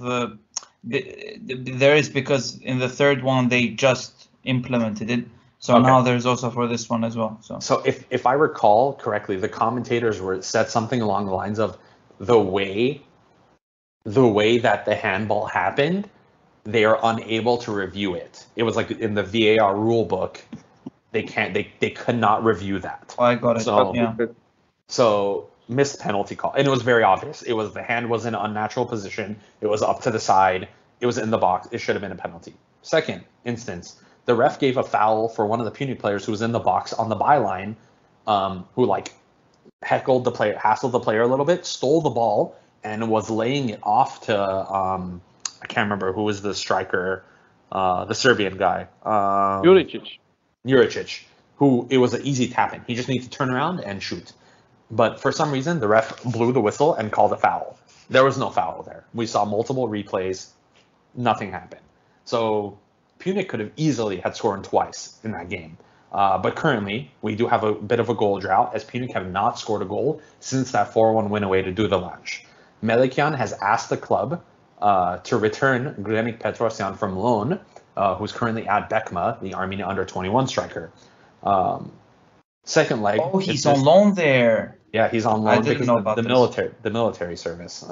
Speaker 2: because in the third one they just implemented it. So now there's also for this one as well. So
Speaker 1: if I recall correctly, the commentators said something along the lines of the way that the handball happened, they are unable to review it. It was like in the VAR rule book, they could not review that.
Speaker 2: I got it.
Speaker 1: So missed penalty call, and it was very obvious. It was the hand was in an unnatural position. It was up to the side. It was in the box. It should have been a penalty. Second instance, the ref gave a foul for one of the Pyunik players who was in the box on the byline, who like hassled the player a little bit, stole the ball, and was laying it off to I can't remember who was the striker, the Serbian guy, Juricic, who it was an easy tap in. He just needs to turn around and shoot. But for some reason, the ref blew the whistle and called a foul. There was no foul there. We saw multiple replays. Nothing happened. So Pyunik could have easily had scored twice in that game. But currently, we do have a bit of a goal drought, as Pyunik have not scored a goal since that 4-1 win away to Dudelanj. Melikian has asked the club to return Glenik Petrosyan from loan, who's currently at Bekma, the Armenian under-21 striker. Second leg.
Speaker 2: Oh, he's on loan there.
Speaker 1: Yeah, he's on loan because of the military service.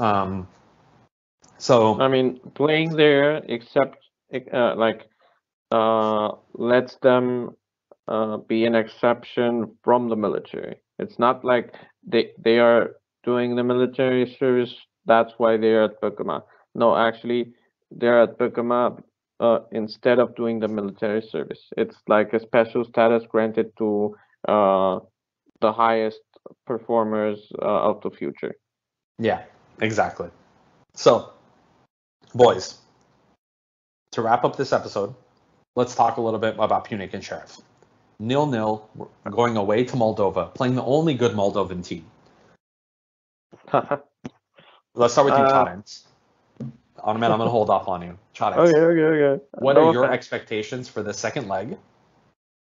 Speaker 1: So
Speaker 3: I mean, playing there, except lets them be an exception from the military. It's not like they are doing the military service. That's why they're at Bekma. No, actually, they're at Bekma instead of doing the military service. It's like a special status granted to the highest performers of the future.
Speaker 1: Yeah, exactly. So, boys, to wrap up this episode, let's talk a little bit about Pyunik and Sheriff. 0-0, going away to Moldova, playing the only good Moldovan team. Let's start with you, Chadens. I'm going to hold off on you. Chadens.
Speaker 3: Okay.
Speaker 1: What are your expectations for the second leg?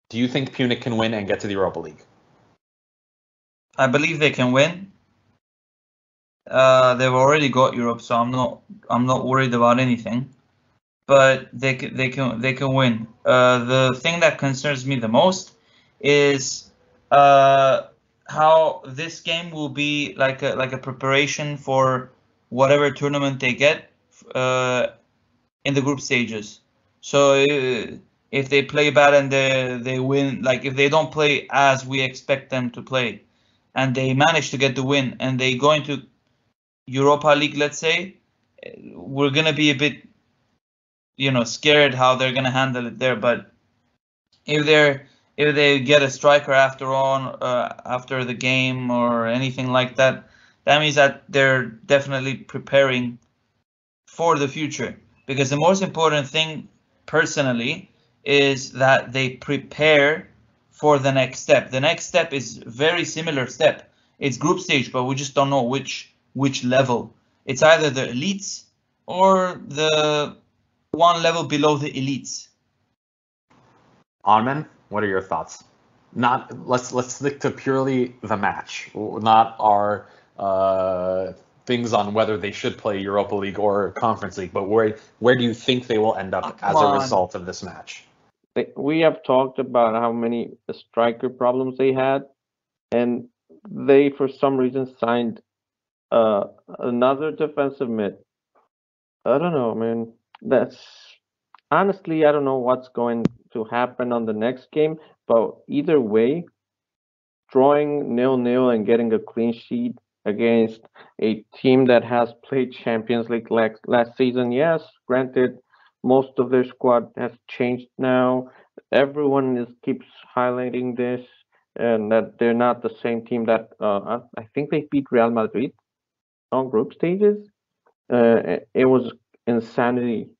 Speaker 1: Do you think Pyunik can win and get to the Europa League?
Speaker 2: I believe they can win. They've already got Europe, so I'm not worried about anything. But they can win. The thing that concerns me the most is how this game will be like a preparation for whatever tournament they get in the group stages. So if they play bad and they win, like if they don't play as we expect them to play, and they manage to get the win, and they go into Europa League, let's say, we're gonna be a bit, scared how they're gonna handle it there. But if they get a striker after the game or anything like that, that means that they're definitely preparing for the future. Because the most important thing, personally, is that they prepare for the next step. The next step is very similar step. It's group stage, but we just don't know which level. It's either the elites or the one level below the elites.
Speaker 1: Armen, what are your thoughts? Let's stick to purely the match, not our things on whether they should play Europa League or Conference League, but where do you think they will end up as a result of this match?
Speaker 3: We have talked about how many striker problems they had, and they, for some reason, signed another defensive mid. I don't know, man. Honestly, I don't know what's going to happen on the next game, but either way, drawing 0-0 and getting a clean sheet against a team that has played Champions League last season, yes, granted, most of their squad has changed now. Everyone keeps highlighting this, and that they're not the same team that I think they beat Real Madrid on group stages. It was insanity.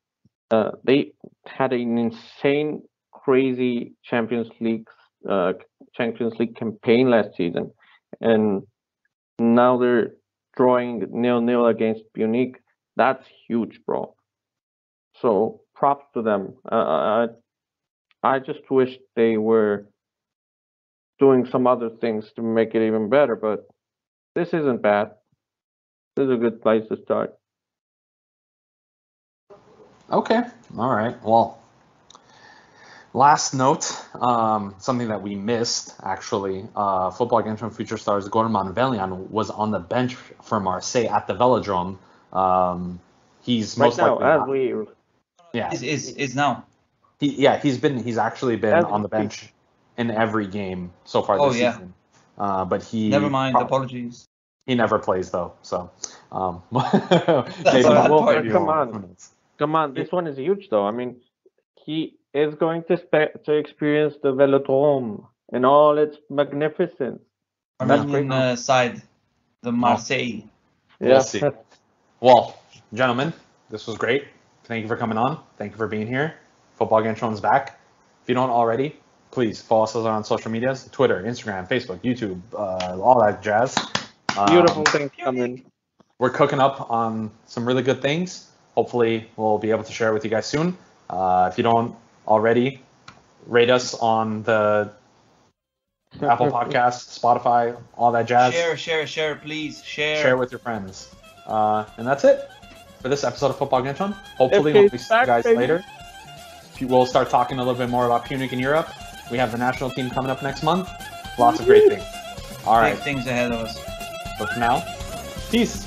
Speaker 3: They had an insane, crazy Champions League campaign last season, and now they're drawing 0-0 against Pyunik. That's huge, bro. So props to them. I just wish they were doing some other things to make it even better, but this isn't bad. This is a good place to start.
Speaker 1: Okay, all right. Well, last note, something that we missed, actually. Football Kentron future stars Gordon Manvelian was on the bench for Marseille at the Velodrome. He's
Speaker 3: Right
Speaker 1: most
Speaker 3: now,
Speaker 1: likely
Speaker 2: Is now.
Speaker 1: He's actually been
Speaker 3: As
Speaker 1: on the
Speaker 3: we
Speaker 1: bench in every game so far this season. But he
Speaker 2: Never mind. Apologies.
Speaker 1: He never plays though, so
Speaker 2: That's a bad part.
Speaker 3: Come on, this one is huge though. I mean, he is going to experience the Velodrome in all its magnificence.
Speaker 2: Armenian side, the Marseille.
Speaker 1: We'll see. Well, gentlemen, this was great. Thank you for coming on. Thank you for being here. Football Kentron's back. If you don't already, please follow us on social medias: Twitter, Instagram, Facebook, YouTube, all that jazz.
Speaker 3: Beautiful things coming.
Speaker 1: We're cooking up on some really good things. Hopefully, we'll be able to share it with you guys soon. If you don't already, rate us on the Apple Podcasts, Spotify, all that jazz.
Speaker 2: Share, please.
Speaker 1: Share with your friends. And that's it for this episode of Football Kentron. Hopefully, we'll see you guys later. We'll start talking a little bit more about Pyunik in Europe. We have the national team coming up next month. Lots of great things. All right.
Speaker 2: Big things ahead of us.
Speaker 1: But for now, peace.